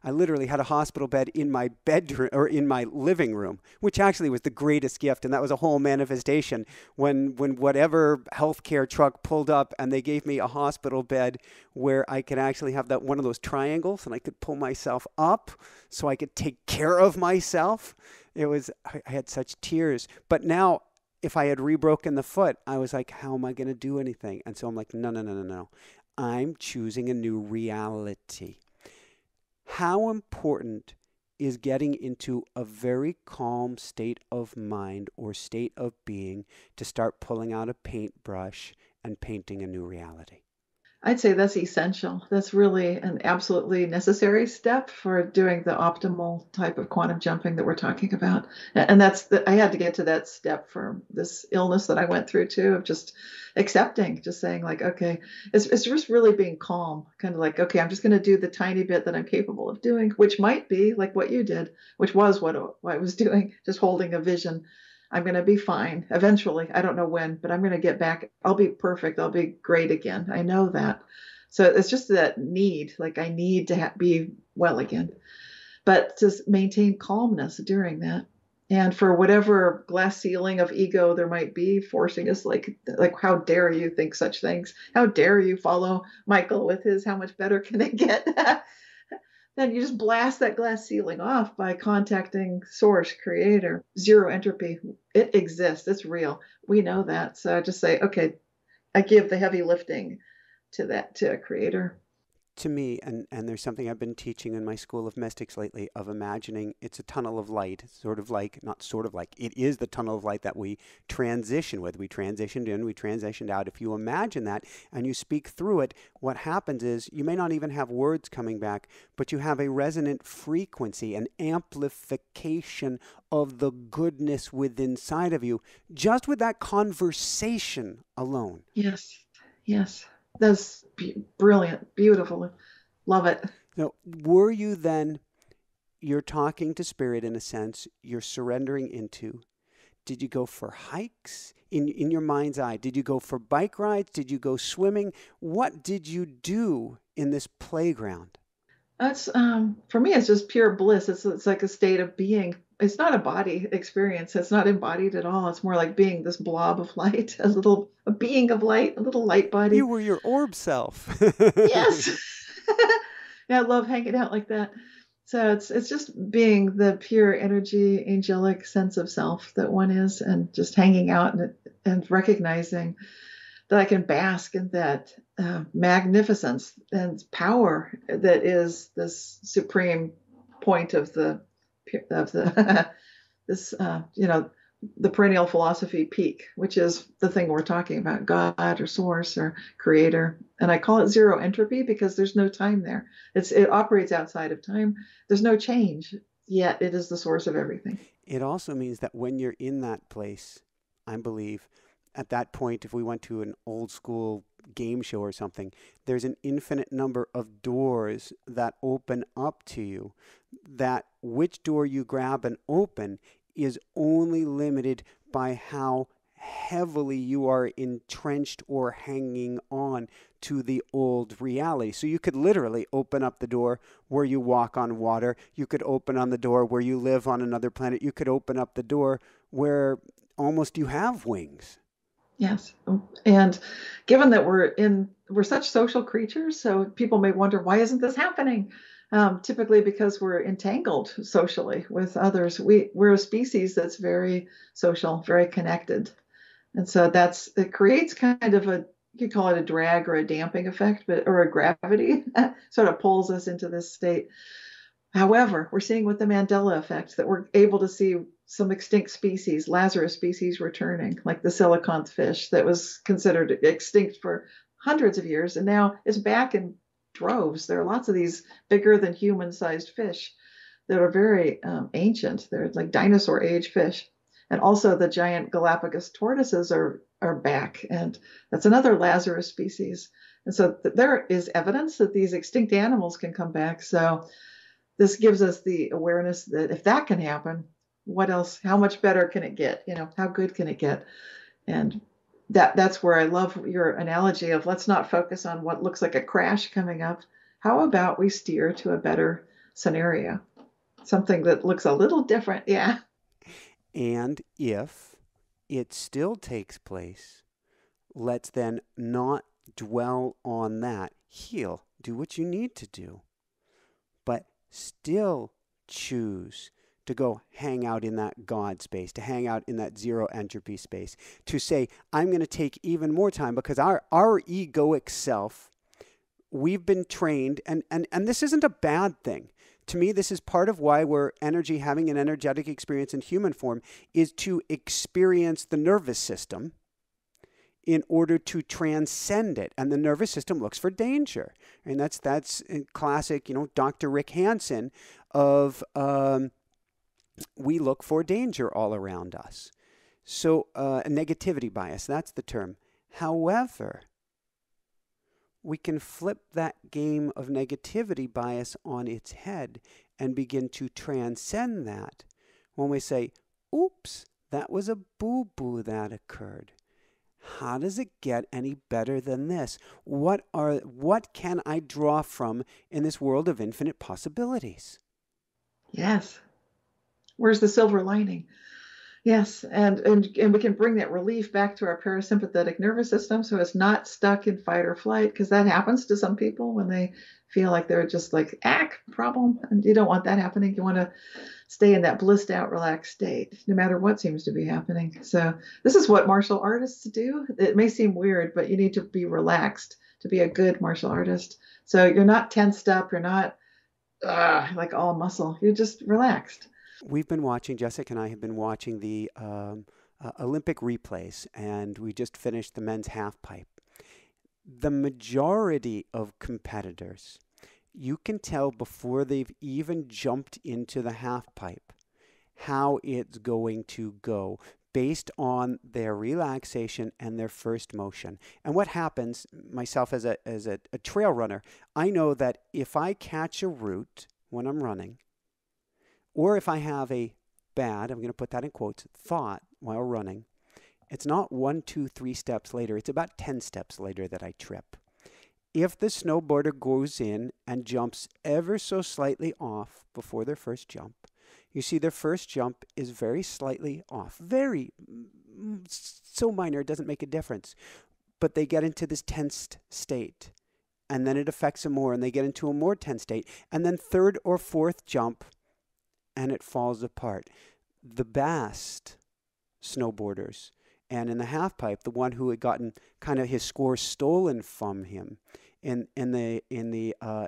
I literally had a hospital bed in my bedroom or in my living room, which actually was the greatest gift. And that was a whole manifestation when whatever healthcare truck pulled up and they gave me a hospital bed where I could actually have that one of those triangles and I could pull myself up so I could take care of myself. I had such tears. But now, if I had rebroken the foot, I was like, how am I going to do anything? And so I'm like, no, no, no, no, no. I'm choosing a new reality. How important is getting into a very calm state of mind or state of being to start pulling out a paintbrush and painting a new reality? I'd say that's essential. That's really an absolutely necessary step for doing the optimal type of quantum jumping that we're talking about. And I had to get to that step for this illness that I went through too, of just accepting, just saying like, okay, it's just really being calm, kind of like, okay, I'm just going to do the tiny bit that I'm capable of doing, which might be like what you did, which was what I was doing, just holding a vision. I'm going to be fine eventually. I don't know when, but I'm going to get back. I'll be perfect. I'll be great again. I know that. So it's just that need, like I need to be well again, but to maintain calmness during that. And for whatever glass ceiling of ego there might be forcing us, like how dare you think such things? How dare you follow Michael with his how much better can it get? Then you just blast that glass ceiling off by contacting source, creator, zero entropy. It exists. It's real. We know that. So I just say, okay, I give the heavy lifting to a creator. To me, and there's something I've been teaching in my School of Mystics lately of imagining it's a tunnel of light, sort of like, not sort of like, it is the tunnel of light that we transition with. We transitioned in, we transitioned out. If you imagine that and you speak through it, what happens is you may not even have words coming back, but you have a resonant frequency, an amplification of the goodness within inside of you, just with that conversation alone. Yes. Yes. That's brilliant. Beautiful. Love it. Now, were you then, you're talking to spirit in a sense, you're surrendering into, did you go for hikes in your mind's eye? Did you go for bike rides? Did you go swimming? What did you do in this playground? That's for me, it's just pure bliss. It's like a state of being. It's not a body experience. It's not embodied at all. It's more like being this blob of light, a being of light, a little light body. You were your orb self. Yes. Yeah, I love hanging out like that. So it's just being the pure energy, angelic sense of self that one is, and just hanging out and recognizing that I can bask in that magnificence and power that is this supreme point of the this the perennial philosophy peak, which is the thing we're talking about, God or source or creator. And I call it zero entropy because there's no time there. It operates outside of time. There's no change, yet it is the source of everything. It also means that when you're in that place, I believe, at that point, if we went to an old school game show or something, there's an infinite number of doors that open up to you. That which door you grab and open is only limited by how heavily you are entrenched or hanging on to the old reality. So you could literally open up the door where you walk on water. You could open on the door where you live on another planet. You could open up the door where almost you have wings. Yes. And given that we're such social creatures, so people may wonder, why isn't this happening? Typically because we're entangled socially with others. We're a species that's very social, very connected. And so it creates kind of you could call it a drag or a damping effect, or a gravity sort of pulls us into this state. However, we're seeing with the Mandela effect that we're able to see some extinct species, Lazarus species returning, like the silicon fish that was considered extinct for hundreds of years, and now it's back in droves. There are lots of these bigger than human-sized fish that are very ancient. They're like dinosaur age fish. And also the giant Galapagos tortoises are back, and that's another Lazarus species. And so there is evidence that these extinct animals can come back. So this gives us the awareness that if that can happen, what else? How much better can it get? How good can it get? And that's where I love your analogy of let's not focus on what looks like a crash coming up. How about we steer to a better scenario? Something that looks a little different. Yeah. And if it still takes place, let's then not dwell on that. Heal, do what you need to do, but still choose to go hang out in that God space, to hang out in that zero entropy space, to say, I'm going to take even more time because our egoic self, we've been trained, and this isn't a bad thing. To me, this is part of why we're having an energetic experience in human form, is to experience the nervous system in order to transcend it. And the nervous system looks for danger. And that's classic, Dr. Rick Hansen of we look for danger all around us. So a negativity bias, that's the term. However, we can flip that game of negativity bias on its head and begin to transcend that when we say, oops, that was a boo-boo that occurred. How does it get any better than this? What can I draw from in this world of infinite possibilities? Yes. Where's the silver lining? Yes, and we can bring that relief back to our parasympathetic nervous system, so it's not stuck in fight or flight, because that happens to some people when they feel like they're just like, problem, and you don't want that happening. You want to stay in that blissed out, relaxed state, no matter what seems to be happening. So this is what martial artists do. It may seem weird, but you need to be relaxed to be a good martial artist. So you're not tensed up, you're not like all muscle, you're just relaxed. We've been watching, Jessica and I have been watching the Olympic replays, and we just finished the men's half pipe. The majority of competitors, you can tell before they've even jumped into the half pipe how it's going to go based on their relaxation and their first motion. And what happens, myself as a trail runner, I know that if I catch a route when I'm running, or if I have a bad, I'm going to put that in quotes, thought while running, it's not 1, 2, 3 steps later. It's about 10 steps later that I trip. If the snowboarder goes in and jumps ever so slightly off before their first jump, you see their first jump is very slightly off. Very, so minor, it doesn't make a difference. But they get into this tensed state, and then it affects them more, and they get into a more tense state. And then third or fourth jump, and it falls apart. The best snowboarders And in the half pipe, the one who had gotten kind of his score stolen from him in the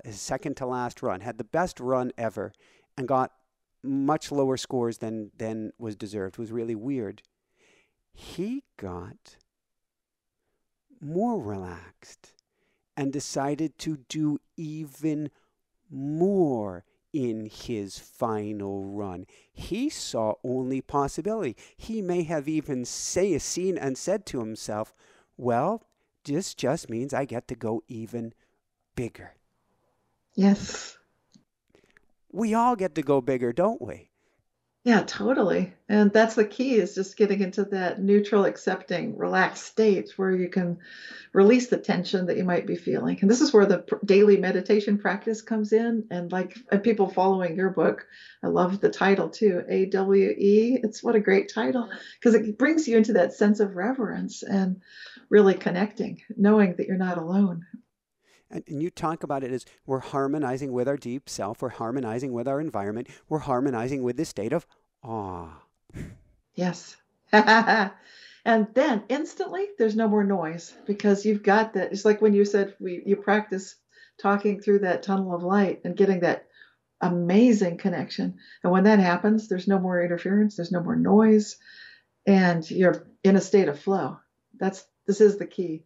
his second to last run, had the best run ever, and got much lower scores than was deserved. It was really weird. He got more relaxed and decided to do even more in his final run. He saw only possibility. He may have even seen and said to himself, well, this just means I get to go even bigger. Yes. We all get to go bigger, don't we? Yeah, totally. And that's the key, is just getting into that neutral, accepting, relaxed state where you can release the tension that you might be feeling. And this is where the daily meditation practice comes in. And people following your book, I love the title too, AWE. It's what a great title, because it brings you into that sense of reverence and really connecting, knowing that you're not alone. And you talk about it as we're harmonizing with our deep self, we're harmonizing with our environment, we're harmonizing with this state of awe. Yes. And then instantly there's no more noise, because you've got that. It's like when you said you practice talking through that tunnel of light and getting that amazing connection. And when that happens, there's no more interference, there's no more noise, and you're in a state of flow. This is the key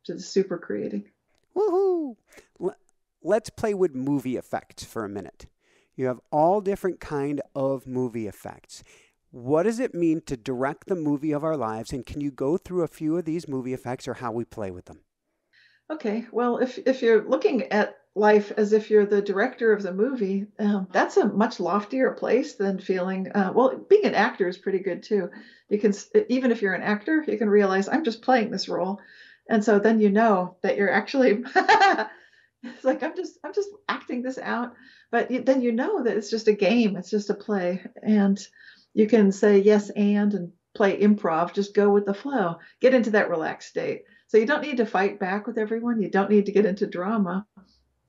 to the super creating. Woohoo! Let's play with movie effects for a minute. You have all different kind of movie effects. What does it mean to direct the movie of our lives? And can you go through a few of these movie effects or how we play with them? Okay, well, if you're looking at life as if you're the director of the movie, that's a much loftier place than feeling, being an actor is pretty good too. You can, even if you're an actor, you can realize I'm just playing this role. And so then you know that you're actually, it's like, I'm just acting this out. But then you know that it's just a game, it's just a play. And you can say yes and play improv, just go with the flow, get into that relaxed state. So you don't need to fight back with everyone. You don't need to get into drama,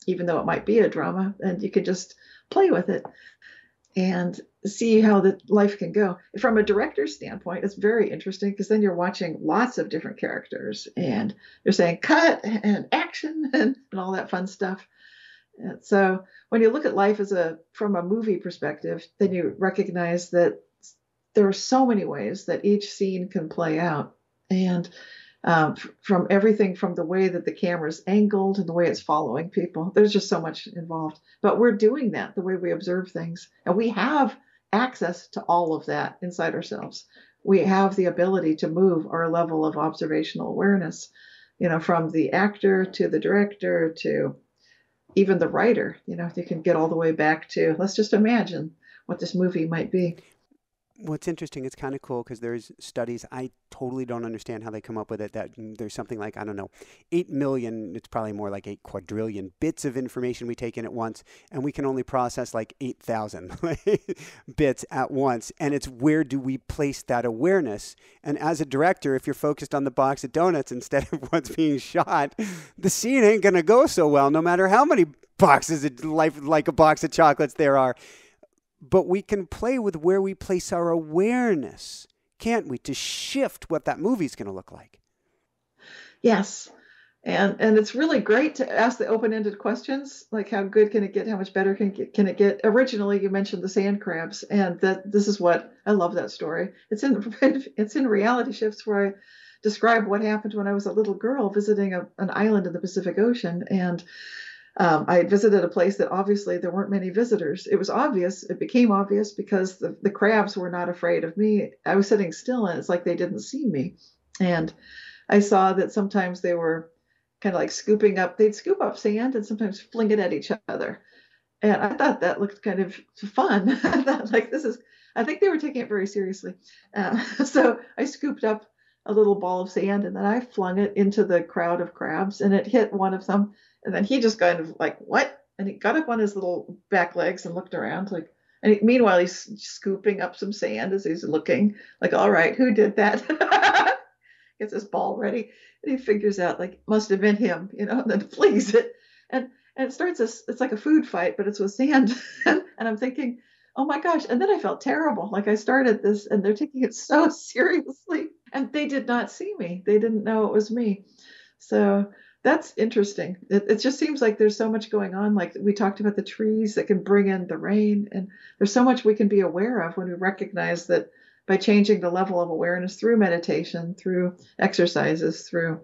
even though it might be a drama, and you can just play with it and see how the life can go. From a director's standpoint, it's very interesting, because then you're watching lots of different characters and you're saying cut and action and all that fun stuff. And so when you look at life from a movie perspective, then you recognize that there are so many ways that each scene can play out. And from everything from the way that the camera's angled and the way it's following people, there's just so much involved. But we're doing that the way we observe things. And we have access to all of that inside ourselves. We have the ability to move our level of observational awareness, from the actor to the director to even the writer. You can get all the way back to, let's just imagine what this movie might be. What's interesting, it's kind of cool because there's studies, I totally don't understand how they come up with it, that there's something like, I don't know, 8 million, it's probably more like 8 quadrillion bits of information we take in at once, and we can only process like 8,000 bits at once. And it's where do we place that awareness? And as a director, if you're focused on the box of donuts instead of what's being shot, the scene ain't going to go so well, no matter how many boxes of life, like a box of chocolates there are. But we can play with where we place our awareness, can't we, to shift what that movie's going to look like? Yes. And it's really great to ask the open-ended questions, like how good can it get? How much better can it get? Originally, you mentioned the sand crabs, and this is what I love that story. It's in Reality Shifts, where I describe what happened when I was a little girl visiting an island in the Pacific Ocean, and I had visited a place that obviously there weren't many visitors. It became obvious because the crabs were not afraid of me. I was sitting still, and it's like they didn't see me. And I saw that sometimes they were kind of like they'd scoop up sand and sometimes fling it at each other. And I thought that looked kind of fun. I thought, I think they were taking it very seriously. So I scooped up a little ball of sand, and then I flung it into the crowd of crabs, and it hit one of them. And then he just kind of like, what? And he got up on his little back legs and looked around meanwhile, he's scooping up some sand as he's looking like, all right, who did that? Gets his ball ready. And he figures out, must have been him, and then flings it. And it starts, it's like a food fight, but it's with sand. And I'm thinking, oh my gosh. And then I felt terrible. Like I started this and they're taking it so seriously. And they did not see me. They didn't know it was me. So that's interesting. It just seems like there's so much going on. Like we talked about the trees that can bring in the rain, and there's so much we can be aware of when we recognize that by changing the level of awareness through meditation, through exercises, through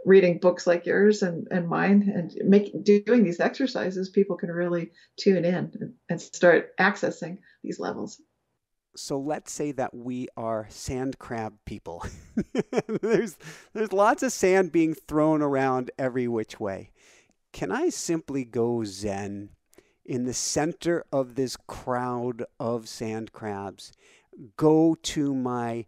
reading books like yours and mine, and doing these exercises, people can really tune in and start accessing these levels. So let's say that we are sand crab people. there's there's lots of sand being thrown around every which way. Can I simply go zen in the center of this crowd of sand crabs, go to my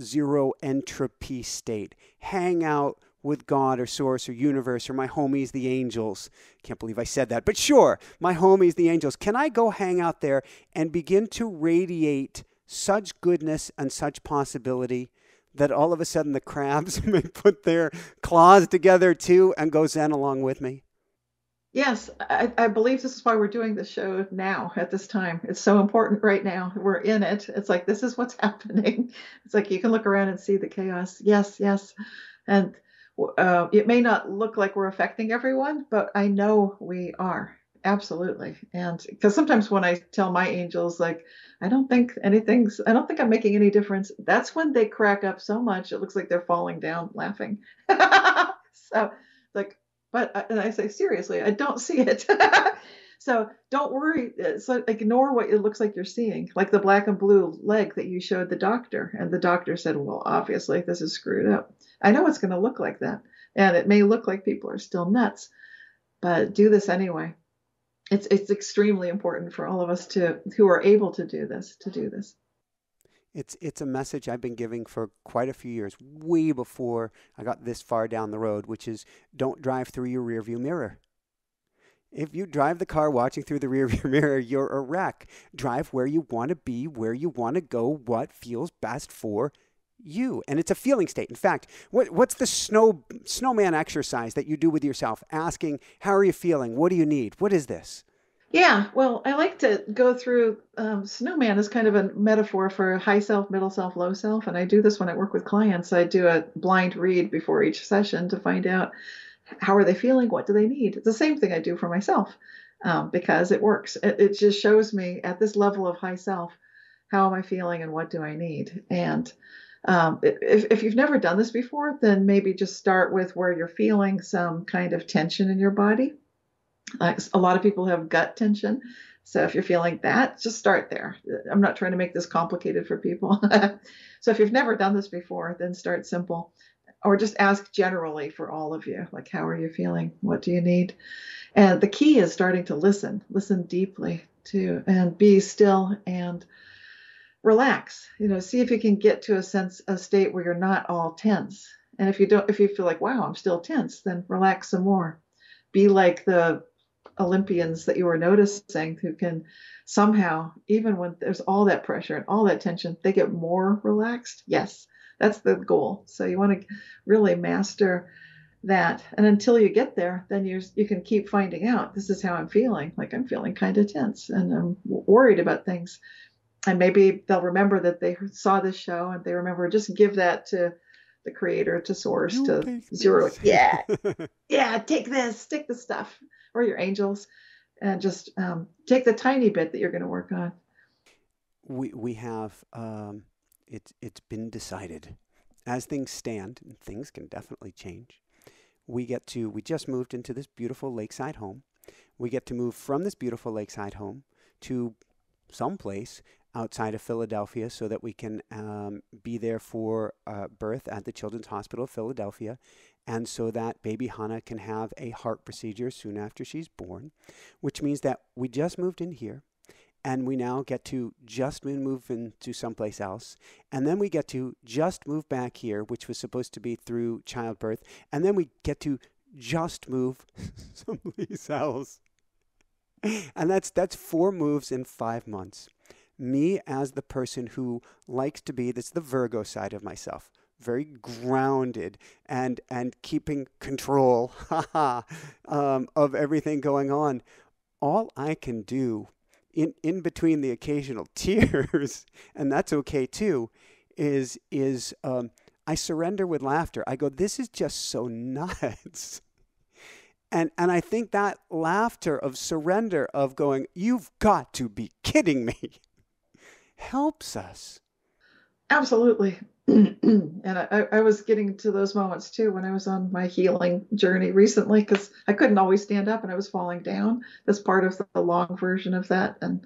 zero entropy state, hang out with God or Source or Universe or my homies, the angels? Can't believe I said that, but sure, my homies, the angels. Can I go hang out there and begin to radiate such goodness and such possibility that all of a sudden the crabs may put their claws together too and go zen along with me? Yes, I believe this is why we're doing this show now at this time. It's so important right now. We're in it. It's like, this is what's happening. It's like you can look around and see the chaos. Yes, yes. And it may not look like we're affecting everyone, but I know we are. Absolutely. And because sometimes when I tell my angels, like, I don't think I'm making any difference, that's when they crack up so much, it looks like they're falling down laughing. So, like, and I say, seriously, I don't see it. So don't worry. So ignore what it looks like you're seeing, like the black and blue leg that you showed the doctor. And the doctor said, well, obviously this is screwed up. I know it's going to look like that. And it may look like people are still nuts, but do this anyway. It's extremely important for all of us who are able to do this, to do this. It's a message I've been giving for quite a few years, way before I got this far down the road, which is don't drive through your rearview mirror. If you drive the car watching through the rearview mirror, you're a wreck. Drive where you want to be, where you want to go, what feels best for you. And it's a feeling state. In fact, what's the snowman exercise that you do with yourself? Asking, how are you feeling? What do you need? What is this? Yeah, well, I like to go through snowman as kind of a metaphor for high self, middle self, low self. And I do this when I work with clients. I do a blind read before each session to find out how are they feeling, what do they need. It's the same thing I do for myself because it works. It just shows me at this level of high self, how am I feeling and what do I need? And if you've never done this before, then maybe just start with where you're feeling some kind of tension in your body. Like a lot of people have gut tension. So if you're feeling that, just start there. I'm not trying to make this complicated for people. So if you've never done this before, then start simple or just ask generally for all of you, like, how are you feeling? What do you need? And the key is starting to listen deeply too, and be still and relax. See if you can get to a state where you're not all tense. And if you feel like, wow, I'm still tense, then relax some more. Be like the Olympians that you were noticing who can somehow, even when there's all that pressure and all that tension, they get more relaxed. Yes, that's the goal. So you want to really master that. And until you get there, then you can keep finding out, this is how I'm feeling. Like I'm feeling kind of tense and I'm worried about things. And maybe they'll remember that they saw this show and they remember, just give that to the creator, to source, to zero. Yeah. Yeah. Take the stuff, or your angels, and just take the tiny bit that you're going to work on. We have, it's been decided as things stand, and things can definitely change. We just moved into this beautiful lakeside home. We get to move from this beautiful lakeside home to someplace outside of Philadelphia so that we can be there for birth at the Children's Hospital of Philadelphia, and so that baby Hannah can have a heart procedure soon after she's born, which means that we just moved in here, and we now get to just move into someplace else, and then we get to just move back here, which was supposed to be through childbirth, and then we get to just move someplace else. And that's 4 moves in 5 months. Me as the person who likes to be, that's the Virgo side of myself, very grounded and keeping control of everything going on. All I can do in between the occasional tears, and that's okay too, is I surrender with laughter. I go, this is just so nuts. And I think that laughter of surrender, of going, you've got to be kidding me, helps us. Absolutely. And I was getting to those moments too when I was on my healing journey recently, because I couldn't always stand up and I was falling down. That's part of the long version of that. And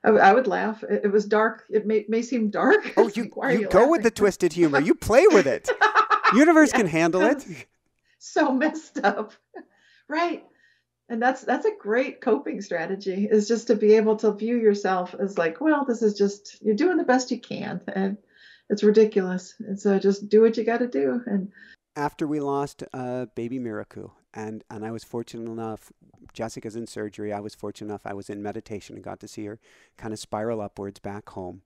I would laugh. It was dark. It may seem dark. Oh, It's like, why are you you go laughing? with the twisted humor. You play with it. Universe Yeah, can handle it. so messed up. Right. And that's a great coping strategy, is just to be able to view yourself as like, well, this is just, you're doing the best you can. And it's ridiculous. And so just do what you got to do. And After we lost baby Miracle, and I was fortunate enough, Jessica's in surgery. I was fortunate enough, I was in meditation and got to see her kind of spiral upwards back home.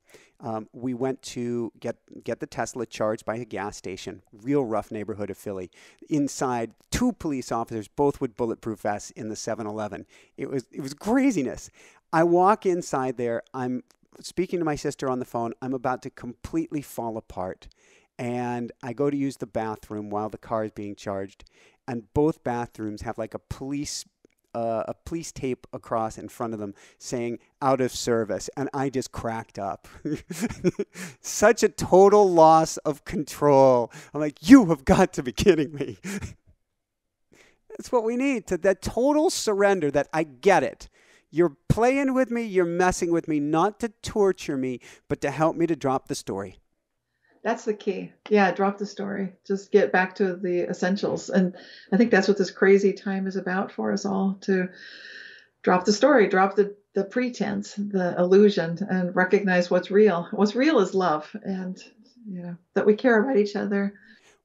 We went to get the Tesla charged by a gas station, real rough neighborhood of Philly. Inside, two police officers, both with bulletproof vests, in the 7-Eleven. It was craziness. I walk inside there. I'm speaking to my sister on the phone. I'm about to completely fall apart. And I go to use the bathroom while the car is being charged, and both bathrooms have like a police tape across in front of them saying "out of service," and I just cracked up. Such a total loss of control. I'm like, you have got to be kidding me. That's what we need, that total surrender, that I get it. You're playing with me, you're messing with me, not to torture me, but to help me to drop the story. that's the key. Yeah, drop the story. Just get back to the essentials. And I think that's what this crazy time is about for us all, to drop the story, drop the pretense, the illusion, and recognize what's real. What's real is love, and that we care about each other.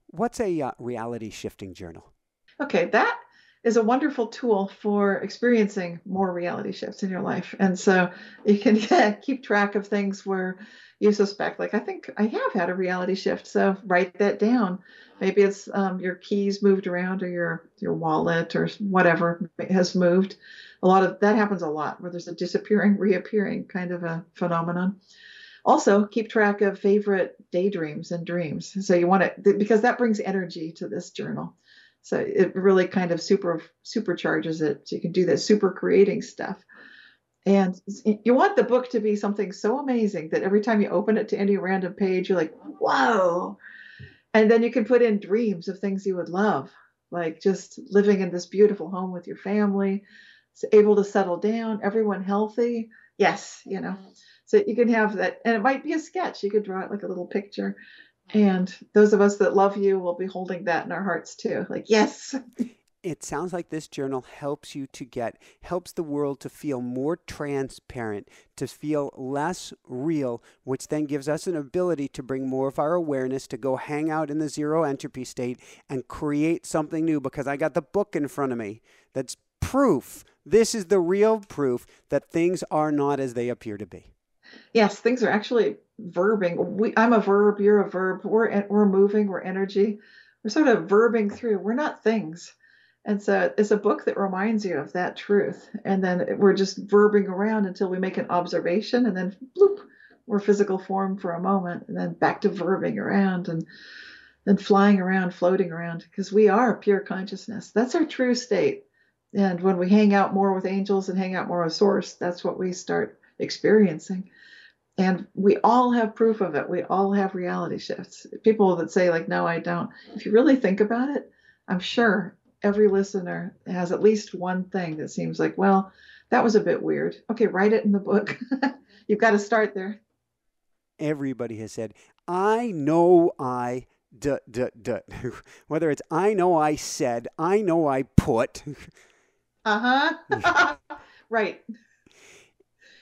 What's a reality shifting journal? Okay, that is a wonderful tool for experiencing more reality shifts in your life. And so you can keep track of things where you suspect, like, I think I have had a reality shift. So write that down. Maybe it's your keys moved around, or your wallet or whatever has moved. A lot of that happens a lot, where there's a disappearing, reappearing kind of a phenomenon. Also, keep track of favorite daydreams and dreams. So you want to, because that brings energy to this journal. So it really kind of supercharges it. So you can do that super creating stuff. And you want the book to be something so amazing that every time you open it to any random page, you're like, whoa. And then you can put in dreams of things you would love, like just living in this beautiful home with your family, able to settle down, everyone healthy. Yes, So you can have that. And it might be a sketch. You could draw it like a little picture. And those of us that love you will be holding that in our hearts too. Like, yes. It sounds like this journal helps the world to feel more transparent, to feel less real, which then gives us an ability to bring more of our awareness, to go hang out in the zero entropy state and create something new, because I got the book in front of me that's proof. This is the real proof that things are not as they appear to be. Yes, things are actually verbing. I'm a verb, you're a verb. We're moving, we're energy. We're sort of verbing through. We're not things. And so it's a book that reminds you of that truth. And then we're just verbing around until we make an observation, and then bloop, we're physical form for a moment, and then back to verbing around and then flying around, floating around, because we are pure consciousness. That's our true state. And when we hang out more with angels and hang out more with Source, that's what we start experiencing. And we all have proof of it. We all have reality shifts. People that say, like, no, I don't. If you really think about it, I'm sure every listener has at least one thing that seems like, well, that was a bit weird. Okay, write it in the book. You've got to start there. Everybody has said, I know whether it's I know I said, I know I put. Uh-huh. Right.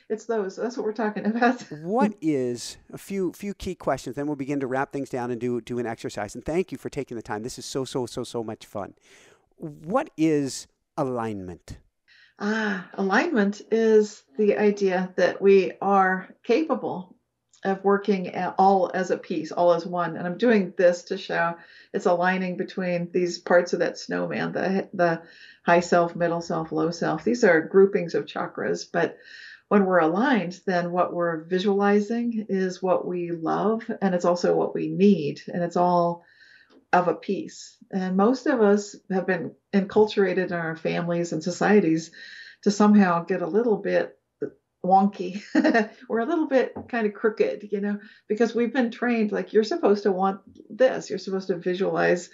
It's those. That's what we're talking about. What is a few key questions? Then we'll begin to wrap things down and do an exercise. And thank you for taking the time. This is so much fun. What is alignment? Alignment is the idea that we are capable of working all as a piece, all as one. And I'm doing this to show it's aligning between these parts of that snowman, the high self, middle self, low self. These are groupings of chakras, but when we're aligned, then what we're visualizing is what we love, and it's also what we need, and it's all of a piece. And most of us have been enculturated in our families and societies to somehow get a little bit wonky or a little bit kind of crooked, because we've been trained like you're supposed to want this, you're supposed to visualize,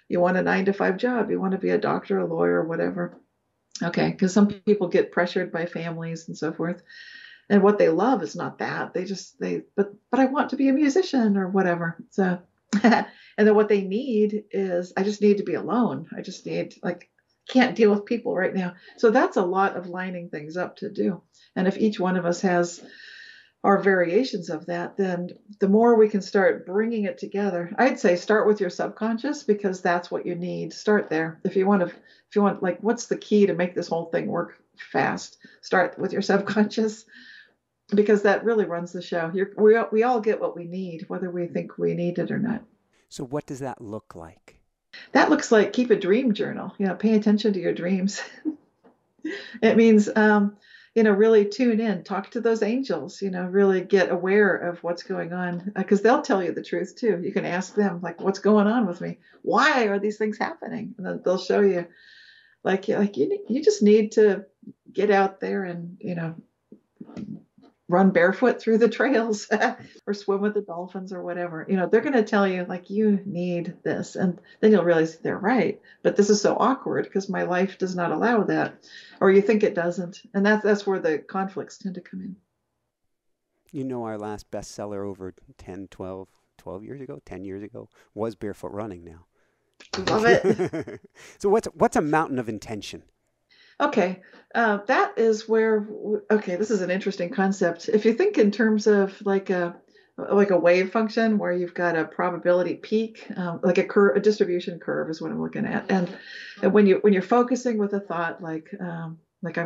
you want a 9 to 5 job, you want to be a doctor, a lawyer, whatever. Okay, because some people get pressured by families and so forth, and what they love is not that. But I want to be a musician or whatever. So and then what they need is, I just need to be alone. I just need, like, can't deal with people right now. So that's a lot of lining things up to do. And if each one of us has our variations of that, then the more we can start bringing it together. I'd say start with your subconscious, because that's what you need. Start there. If you want, like, what's the key to make this whole thing work fast? Start with your subconscious, because that really runs the show. We all get what we need, whether we think we need it or not. So what does that look like? That looks like keep a dream journal. Pay attention to your dreams. It means, really tune in, talk to those angels, really get aware of what's going on, because they'll tell you the truth too. You can ask them, like, what's going on with me? Why are these things happening? And then they'll show you, like you just need to get out there and, run barefoot through the trails or swim with the dolphins or whatever. They're going to tell you, like, you need this. And then you'll realize they're right. But this is so awkward because my life does not allow that. Or you think it doesn't. And that's where the conflicts tend to come in. Our last bestseller over 12 years ago, 10 years ago, was Barefoot Running now. Love it. So what's a mountain of intention? Okay, that is where, this is an interesting concept. If you think in terms of like a wave function where you've got a probability peak, like a distribution curve is what I'm looking at. And when you're focusing with a thought like I'm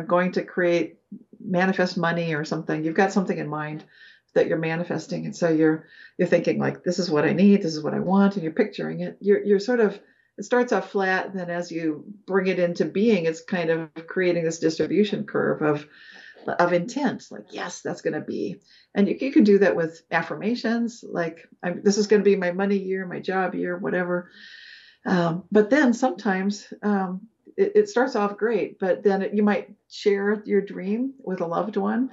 going to manifest money or something, you've got something in mind that you're manifesting. And so you're thinking, like, this is what I need, this is what I want, and you're picturing it. You're sort of, it starts off flat, and then as you bring it into being, it's kind of creating this distribution curve of intent. Like, yes, that's going to be. And you can do that with affirmations, like, this is going to be my money year, my job year, whatever. But then sometimes it starts off great, but then you might share your dream with a loved one,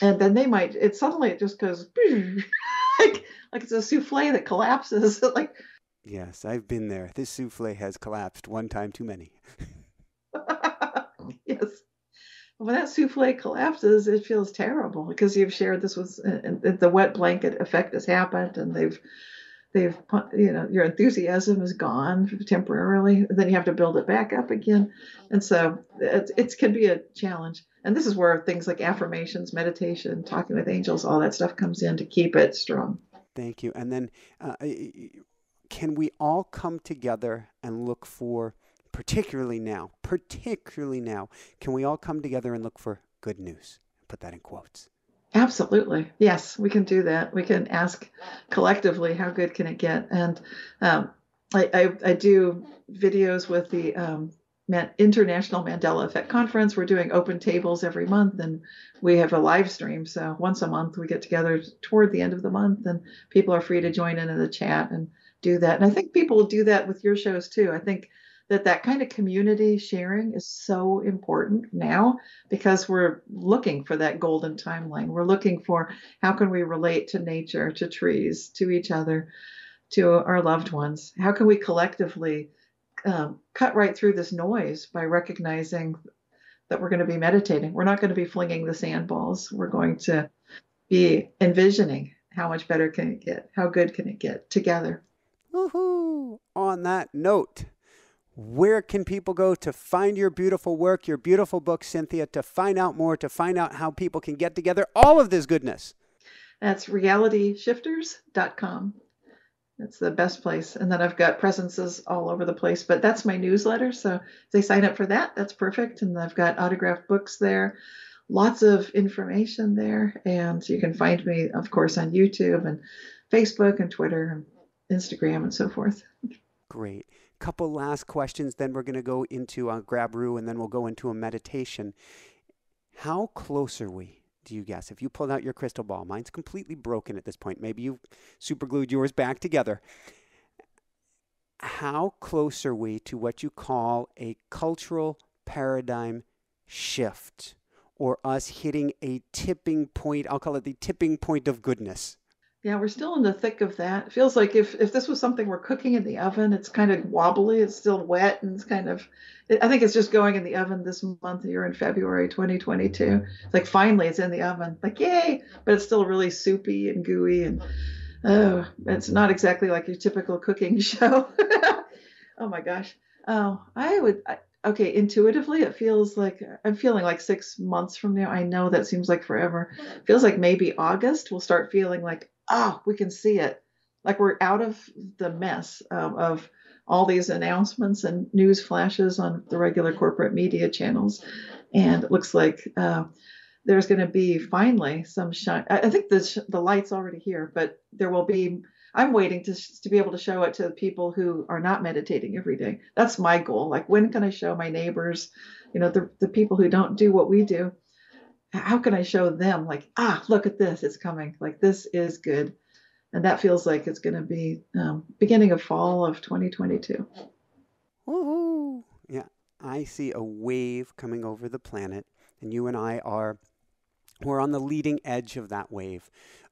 and then it just goes like it's a souffle that collapses. Like, yes, I've been there. This souffle has collapsed one time too many. Yes. When that souffle collapses, it feels terrible because you've shared this with, the wet blanket effect has happened, and they've your enthusiasm is gone temporarily. Then you have to build it back up again. And so it can be a challenge. And this is where things like affirmations, meditation, talking with angels, all that stuff comes in to keep it strong. Thank you. And then can we all come together and look for, particularly now, can we all come together and look for good news? Put that in quotes. Absolutely. Yes, we can do that. We can ask collectively, how good can it get? And I do videos with the International Mandela Effect Conference. We're doing open tables every month, and we have a live stream. So once a month, we get together toward the end of the month, and people are free to join in the chat and do that. And I think people will do that with your shows too. I think that kind of community sharing is so important now, because we're looking for that golden timeline. We're looking for, how can we relate to nature, to trees, to each other, to our loved ones? How can we collectively cut right through this noise by recognizing that we're going to be meditating? We're not going to be flinging the sandballs. We're going to be envisioning, how much better can it get? How good can it get together? Woohoo! On that note, where can people go to find your beautiful work, your beautiful book, Cynthia, to find out more, to find out how people can get together all of this goodness? That's realityshifters.com. That's the best place. And then I've got presences all over the place, but that's my newsletter. So if they sign up for that, that's perfect. And I've got autographed books there, lots of information there. And you can find me, of course, on YouTube and Facebook and Twitter and Instagram and so forth. Great. Couple last questions, then we're going to go into Grab Roo, and then we'll go into a meditation. How close are we do you guess? If you pulled out your crystal ball, mine's completely broken at this point. Maybe you super glued yours back together. How close are we to what you call a cultural paradigm shift, or us hitting a tipping point? I'll call it the tipping point of goodness. Yeah, we're still in the thick of that. It feels like if this was something we're cooking in the oven, it's kind of wobbly, it's still wet, and it's kind of, I think it's just going in the oven this month. You're in February 2022. It's like finally it's in the oven, like yay, but it's still really soupy and gooey, and oh, it's not exactly like your typical cooking show. Oh my gosh. Oh, okay, intuitively, it feels like I'm feeling like 6 months from now. I know that seems like forever. It feels like maybe August we'll start feeling like, oh, we can see it. Like we're out of the mess of all these announcements and news flashes on the regular corporate media channels. And it looks like there's going to be finally some shine. I think the light's already here, but there will be. I'm waiting to be able to show it to people who are not meditating every day. That's my goal. Like, when can I show my neighbors, the people who don't do what we do? How can I show them, like, look at this, it's coming. Like, this is good. And that feels like it's going to be beginning of fall of 2022. Woohoo! Yeah, I see a wave coming over the planet, and you and I we're on the leading edge of that wave,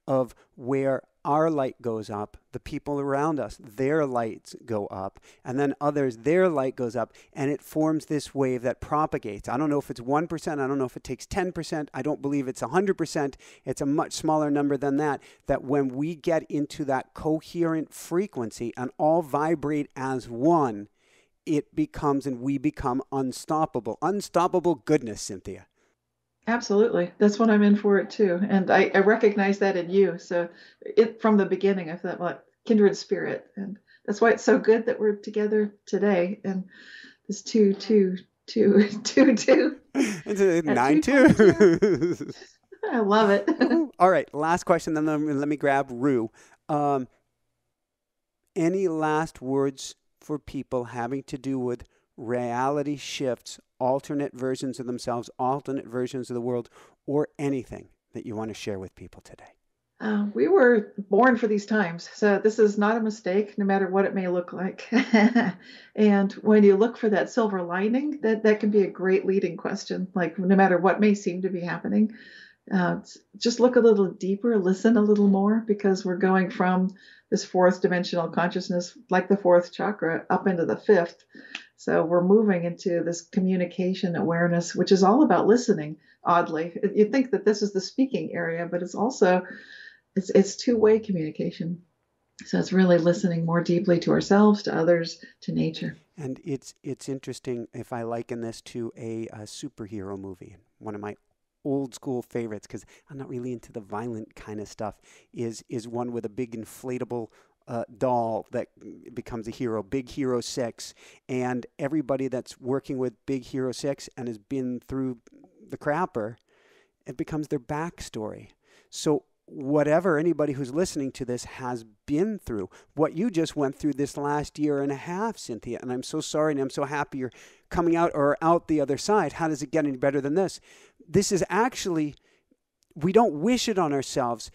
of where our light goes up, the people around us, their lights go up, and then others, their light goes up, and it forms this wave that propagates. I don't know if it's 1%, I don't know if it takes 10%, I don't believe it's 100%, it's a much smaller number than that when we get into that coherent frequency and all vibrate as one, it becomes and we become unstoppable. Unstoppable goodness, Cynthia. Absolutely. That's what I'm in for it too. And I recognize that in you. So from the beginning, I thought, well, kindred spirit. And that's why it's so good that we're together today. And this 2, 2, 2, 2, 2. It's a 9-2. I love it. All right. Last question. Then let me grab Rue. Any last words for people having to do with reality shifts, alternate versions of themselves, alternate versions of the world, or anything that you want to share with people today? We were born for these times, so this is not a mistake, no matter what it may look like. And when you look for that silver lining, that can be a great leading question. Like, no matter what may seem to be happening, just look a little deeper, listen a little more, because we're going from this fourth dimensional consciousness, like the fourth chakra, up into the fifth. So we're moving into this communication awareness, which is all about listening. Oddly, you'd think that this is the speaking area, but it's also it's two-way communication. So it's really listening more deeply to ourselves, to others, to nature. And it's interesting, if I liken this to a superhero movie, one of my old school favorites, because I'm not really into the violent kind of stuff, is one with a big inflatable doll that becomes a hero, Big Hero 6, and everybody that's working with Big Hero 6 and has been through the crapper, it becomes their backstory. So whatever anybody who's listening to this has been through, what you just went through this last year and a half, Cynthia, and I'm so sorry and I'm so happy you're coming out or out the other side. How does it get any better than this? This is actually, we don't wish it on ourselves,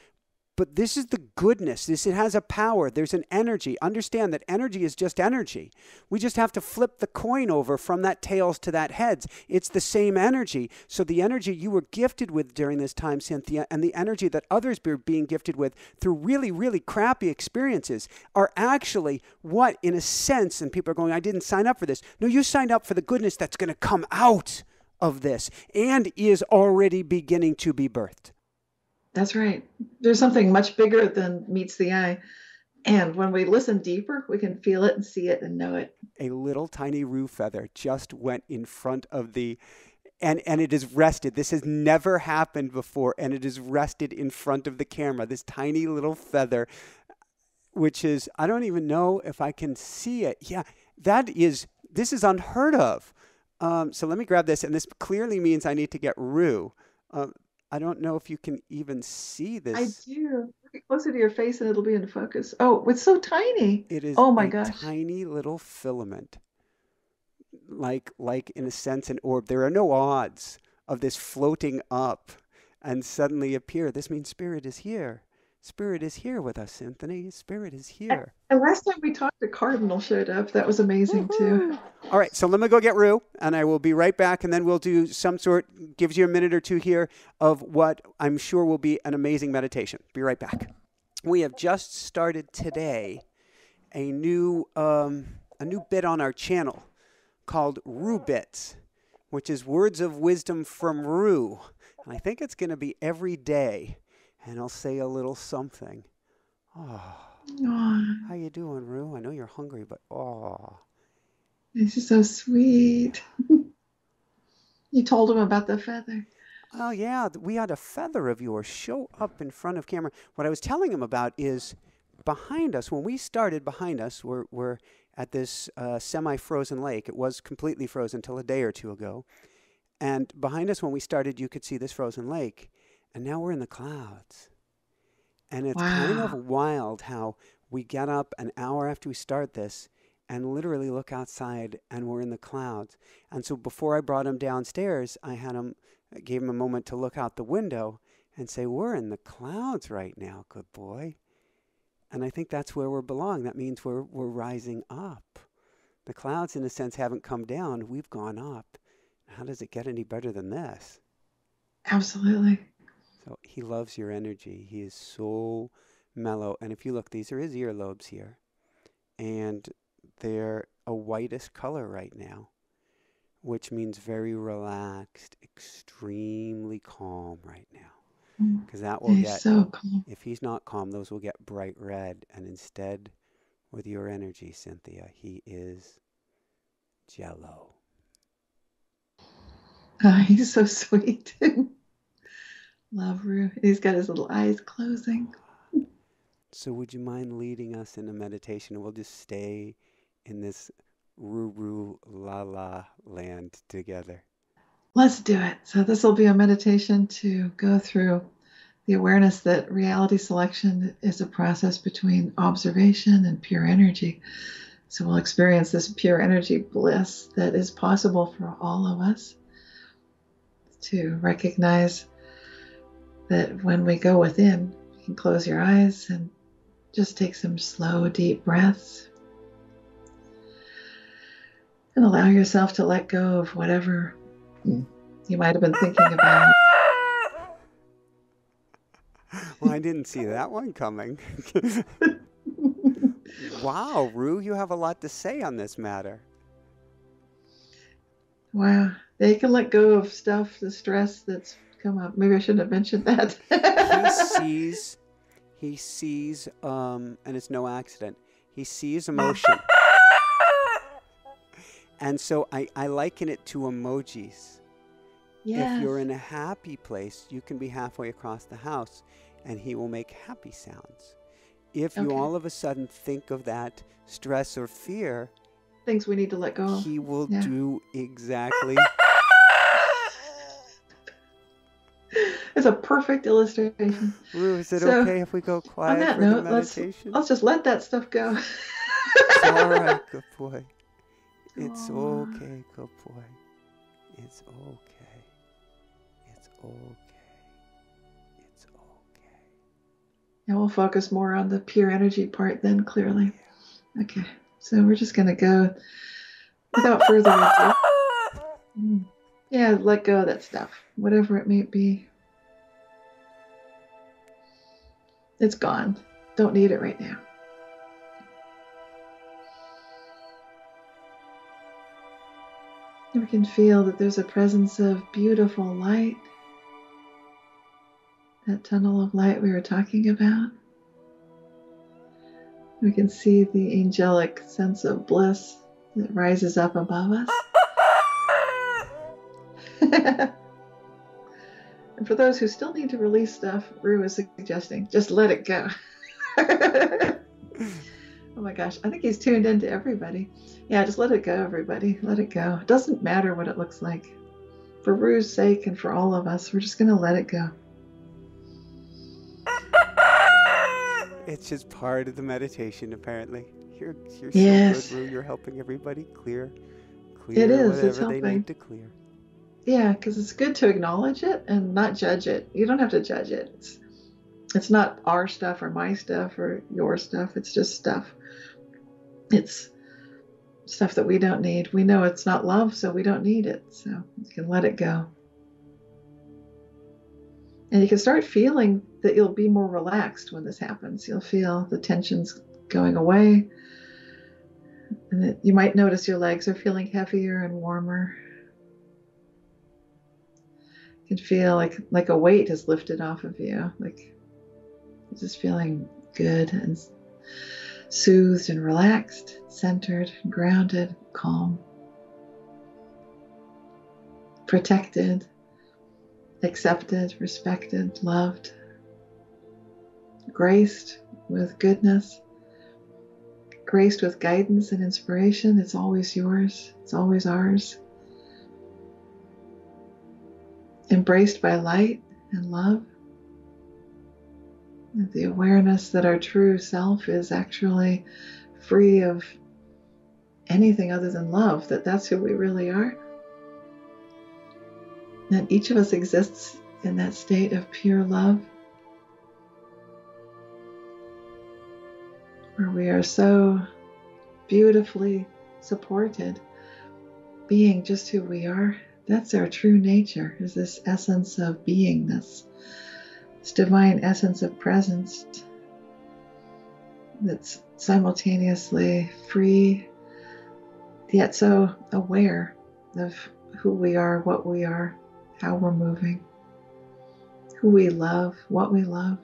but this is the goodness. It has a power. There's an energy. Understand that energy is just energy. We just have to flip the coin over from that tails to that heads. It's the same energy. So the energy you were gifted with during this time, Cynthia, and the energy that others are being gifted with through really, really crappy experiences are actually what, in a sense, and people are going, I didn't sign up for this. No, you signed up for the goodness that's going to come out of this and is already beginning to be birthed. That's right. There's something much bigger than meets the eye. And when we listen deeper, we can feel it and see it and know it. A little tiny roof feather just went in front of and it is rested. This has never happened before, and it is rested in front of the camera. This tiny little feather, which is, I don't even know if I can see it. Yeah, this is unheard of. So let me grab this, and this clearly means I need to get Rue. I don't know if you can even see this. I do. Get closer to your face and it'll be in focus. Oh, it's so tiny. It is tiny little filament. Like in a sense, an orb. There are no odds of this floating up and suddenly appear. This means Spirit is here. Spirit is here with us, Cynthia. Spirit is here. And last time we talked, the cardinal showed up. That was amazing too. All right, so let me go get Rue, and I will be right back, and then we'll do some sort, gives you a minute or two here of what I'm sure will be an amazing meditation. Be right back. We have just started today a new bit on our channel called Rue Bits, which is words of wisdom from Rue. And I think it's going to be every day, and I'll say a little something. Oh, how you doing, Rue? I know you're hungry, but oh. This is so sweet. You told him about the feather. Oh, yeah, we had a feather of yours show up in front of camera. What I was telling him about is behind us, when we started behind us, we're at this semi-frozen lake. It was completely frozen until a day or two ago. And behind us, when we started, you could see this frozen lake. And now we're in the clouds. And it's kind of wild how we get up an hour after we start this and literally look outside, and we're in the clouds. And so before I brought him downstairs, I gave him a moment to look out the window and say, we're in the clouds right now, good boy. And I think that's where we belong. That means we're rising up. The clouds, in a sense, haven't come down. We've gone up. How does it get any better than this? Absolutely. So he loves your energy. He is so mellow. And if you look, these are his earlobes here. And they're a whitish color right now, which means very relaxed, extremely calm right now. Because that will get, so calm. If he's not calm, those will get bright red. And instead, with your energy, Cynthia, he is jello. Oh, he's so sweet. Love Rue. He's got his little eyes closing. So would you mind leading us in a meditation? We'll just stay in this Ruru La La land together. Let's do it. So this will be a meditation to go through the awareness that reality selection is a process between observation and pure energy. So we'll experience this pure energy bliss that is possible for all of us, to recognize that when we go within, you can close your eyes and just take some slow, deep breaths. And allow yourself to let go of whatever you might have been thinking about. Well, I didn't see that one coming. Wow, Rue, you have a lot to say on this matter. Wow. They can let go of stuff, the stress that's come up. Maybe I shouldn't have mentioned that. He sees, and it's no accident, he sees emotion. And so I liken it to emojis. Yes. If you're in a happy place, you can be halfway across the house, and he will make happy sounds. If you all of a sudden think of that stress or fear, things we need to let go of, he will do exactly. It's a perfect illustration. Rue, is it okay if we go quiet on that for note, the meditation? Let's just let that stuff go. It's all right, good boy. It's okay, good boy. It's okay. It's okay. It's okay. And we'll focus more on the pure energy part then, clearly. Yeah. Okay, so we're just going to go without further ado. Yeah, let go of that stuff, whatever it may be. It's gone. Don't need it right now. We can feel that there's a presence of beautiful light, that tunnel of light we were talking about. We can see the angelic sense of bliss that rises up above us. And for those who still need to release stuff, Rue is suggesting just let it go. Oh my gosh, I think he's tuned into everybody. Yeah, just let it go, everybody. Let it go. It doesn't matter what it looks like. For Rue's sake and for all of us, we're just going to let it go. It's just part of the meditation, apparently. You're yes. So good, Rue. You're helping everybody clear it is. whatever it's helping. They need to clear. Yeah, because it's good to acknowledge it and not judge it. You don't have to judge it. It's not our stuff or my stuff or your stuff. It's just stuff. It's stuff that we don't need. We know it's not love, so we don't need it. So you can let it go. And you can start feeling that you'll be more relaxed when this happens. You'll feel the tensions going away. And you might notice your legs are feeling heavier and warmer. You can feel like a weight has lifted off of you. Like you're just feeling good and soothed and relaxed, centered, grounded, calm, protected, accepted, respected, loved, graced with goodness, graced with guidance and inspiration. It's always yours. It's always ours. Embraced by light and love. And the awareness that our true self is actually free of anything other than love, that's who we really are. That each of us exists in that state of pure love, where we are so beautifully supported, being just who we are. That's our true nature, is this essence of beingness, this divine essence of presence that's simultaneously free, yet so aware of who we are, what we are, how we're moving, who we love, what we love,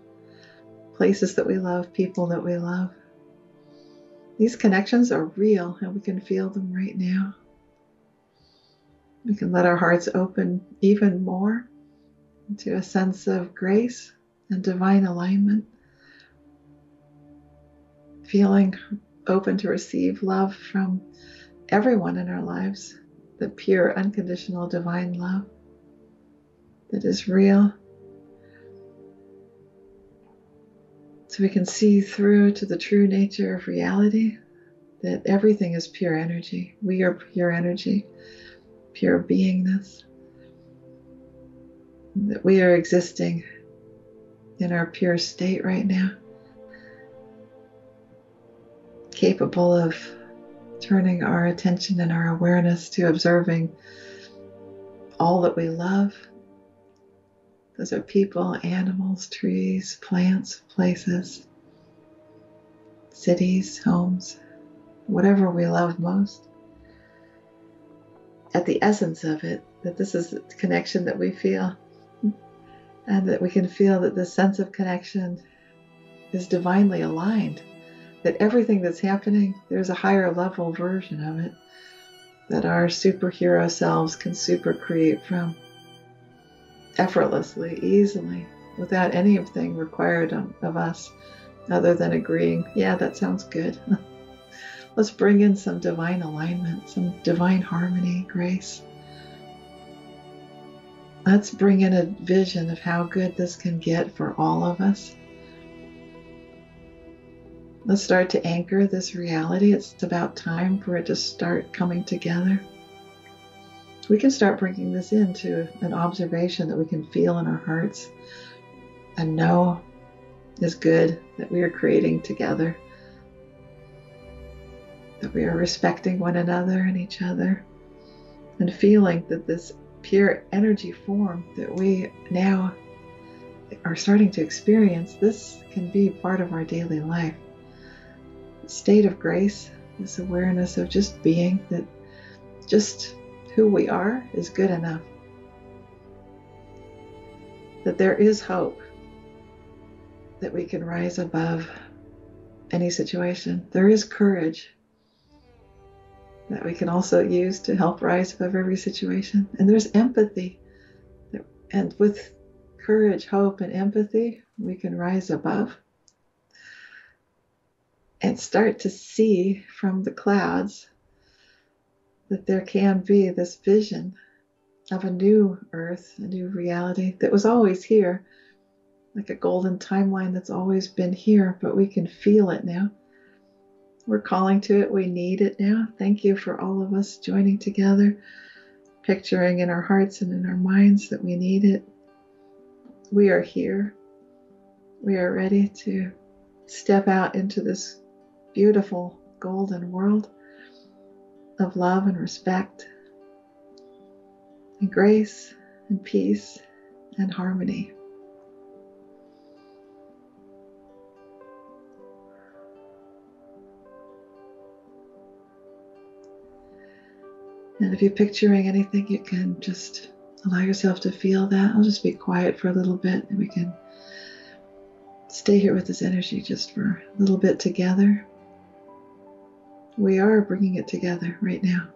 places that we love, people that we love. These connections are real and we can feel them right now. We can let our hearts open even more to a sense of grace and divine alignment, feeling open to receive love from everyone in our lives, the pure, unconditional, divine love that is real. So we can see through to the true nature of reality, that everything is pure energy. We are pure energy, pure beingness, that we are existing in our pure state right now, capable of turning our attention and our awareness to observing all that we love. Those are people, animals, trees, plants, places, cities, homes, whatever we love most. At the essence of it, that this is the connection that we feel, and that we can feel that this sense of connection is divinely aligned, that everything that's happening, there's a higher level version of it that our superhero selves can super create from effortlessly, easily, without anything required of us other than agreeing, yeah, that sounds good. Let's bring in some divine alignment, some divine harmony, grace. Let's bring in a vision of how good this can get for all of us. Let's start to anchor this reality. It's about time for it to start coming together. We can start bringing this into an observation that we can feel in our hearts and know is good, that we are creating together, that we are respecting one another and each other, and feeling that this pure energy form that we now are starting to experience, this can be part of our daily life. State of grace, this awareness of just being, that just who we are is good enough. That there is hope, that we can rise above any situation. There is courage that we can also use to help rise above every situation. And there's empathy. And with courage, hope, and empathy, we can rise above and start to see from the clouds that there can be this vision of a new earth, a new reality that was always here, like a golden timeline that's always been here, but we can feel it now. We're calling to it. We need it now. Thank you for all of us joining together picturing in our hearts and in our minds that we need it. We are here. We are ready to step out into this beautiful golden world of love and respect and grace and peace and harmony. And if you're picturing anything, you can just allow yourself to feel that. I'll just be quiet for a little bit and we can stay here with this energy just for a little bit together. We are bringing it together right now.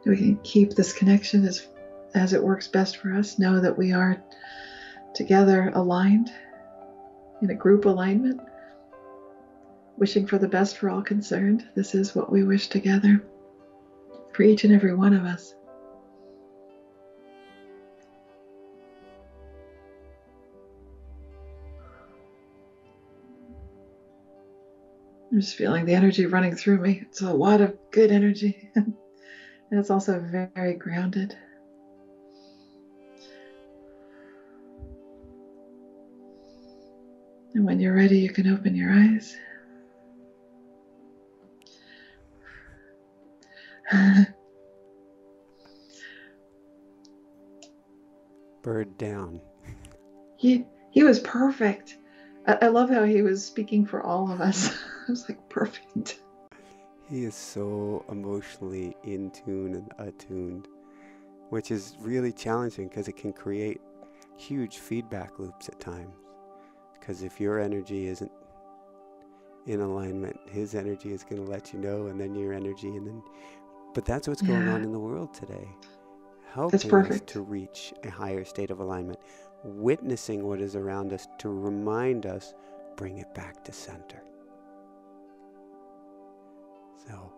We can keep this connection as it works best for us. Know that we are together aligned in a group alignment, wishing for the best for all concerned. This is what we wish together for each and every one of us. I'm just feeling the energy running through me. It's a lot of good energy. And it's also very grounded. And when you're ready, you can open your eyes. Bird down. He was perfect. I love how he was speaking for all of us. I was like, perfect. He is so emotionally in tune and attuned, which is really challenging because it can create huge feedback loops at times. Because if your energy isn't in alignment, his energy is going to let you know, and then your energy, and then. But that's what's going on in the world today. Helping us to reach a higher state of alignment, witnessing what is around us to remind us, bring it back to center. So,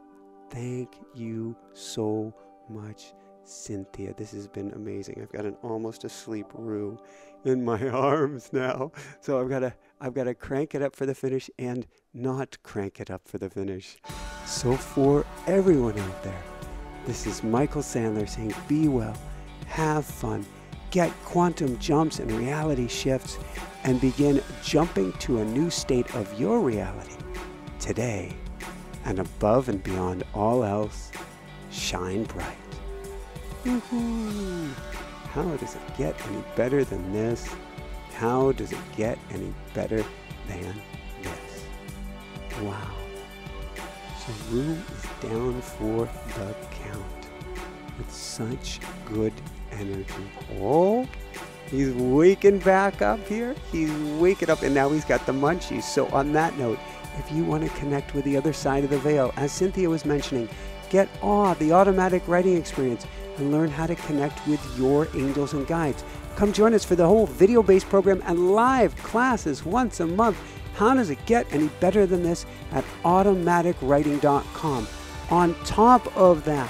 thank you so much, Cynthia. This has been amazing. I've got an almost asleep Rue in my arms now. So I've got to crank it up for the finish and not crank it up for the finish. So for everyone out there, this is Michael Sandler saying, be well, have fun, get quantum jumps and reality shifts, and begin jumping to a new state of your reality today. And above and beyond all else, shine bright. Woohoo! How does it get any better than this? How does it get any better than this? Wow. So Rue is down for the count with such good energy. Oh, he's waking back up here. He's waking up and now he's got the munchies. So on that note, if you want to connect with the other side of the veil, as Cynthia was mentioning, get the automatic writing experience, and learn how to connect with your angels and guides. Come join us for the whole video-based program and live classes once a month. How does it get any better than this at automaticwriting.com? On top of that,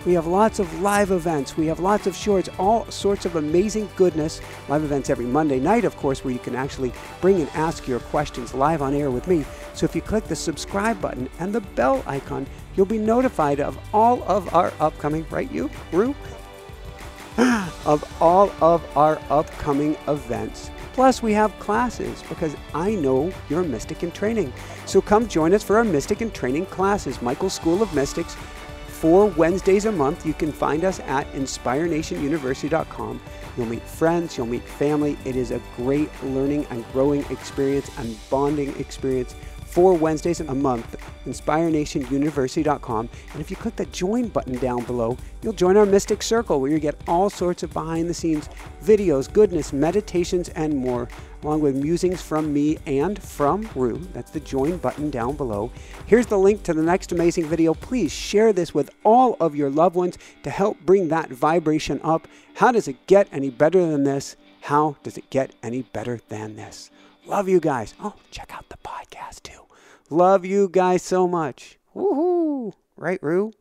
we have lots of live events. We have lots of shorts, all sorts of amazing goodness. Live events every Monday night, of course, where you can actually bring and ask your questions live on air with me. So if you click the subscribe button and the bell icon, you'll be notified of all of our upcoming, right you, Rue? Of all of our upcoming events. Plus, we have classes because I know you're a mystic in training. So come join us for our Mystic in Training classes, Michael's School of Mystics. 4 Wednesdays a month. You can find us at inspirenationuniversity.com. You'll meet friends, you'll meet family. It is a great learning and growing experience and bonding experience. 4 Wednesdays a month, inspirenationuniversity.com. And if you click the join button down below, you'll join our Mystic Circle where you get all sorts of behind the scenes videos, goodness, meditations, and more, along with musings from me and from Rue. That's the join button down below. Here's the link to the next amazing video. Please share this with all of your loved ones to help bring that vibration up. How does it get any better than this? How does it get any better than this? Love you guys. Oh, check out the podcast too. Love you guys so much. Woohoo! Right, Rue?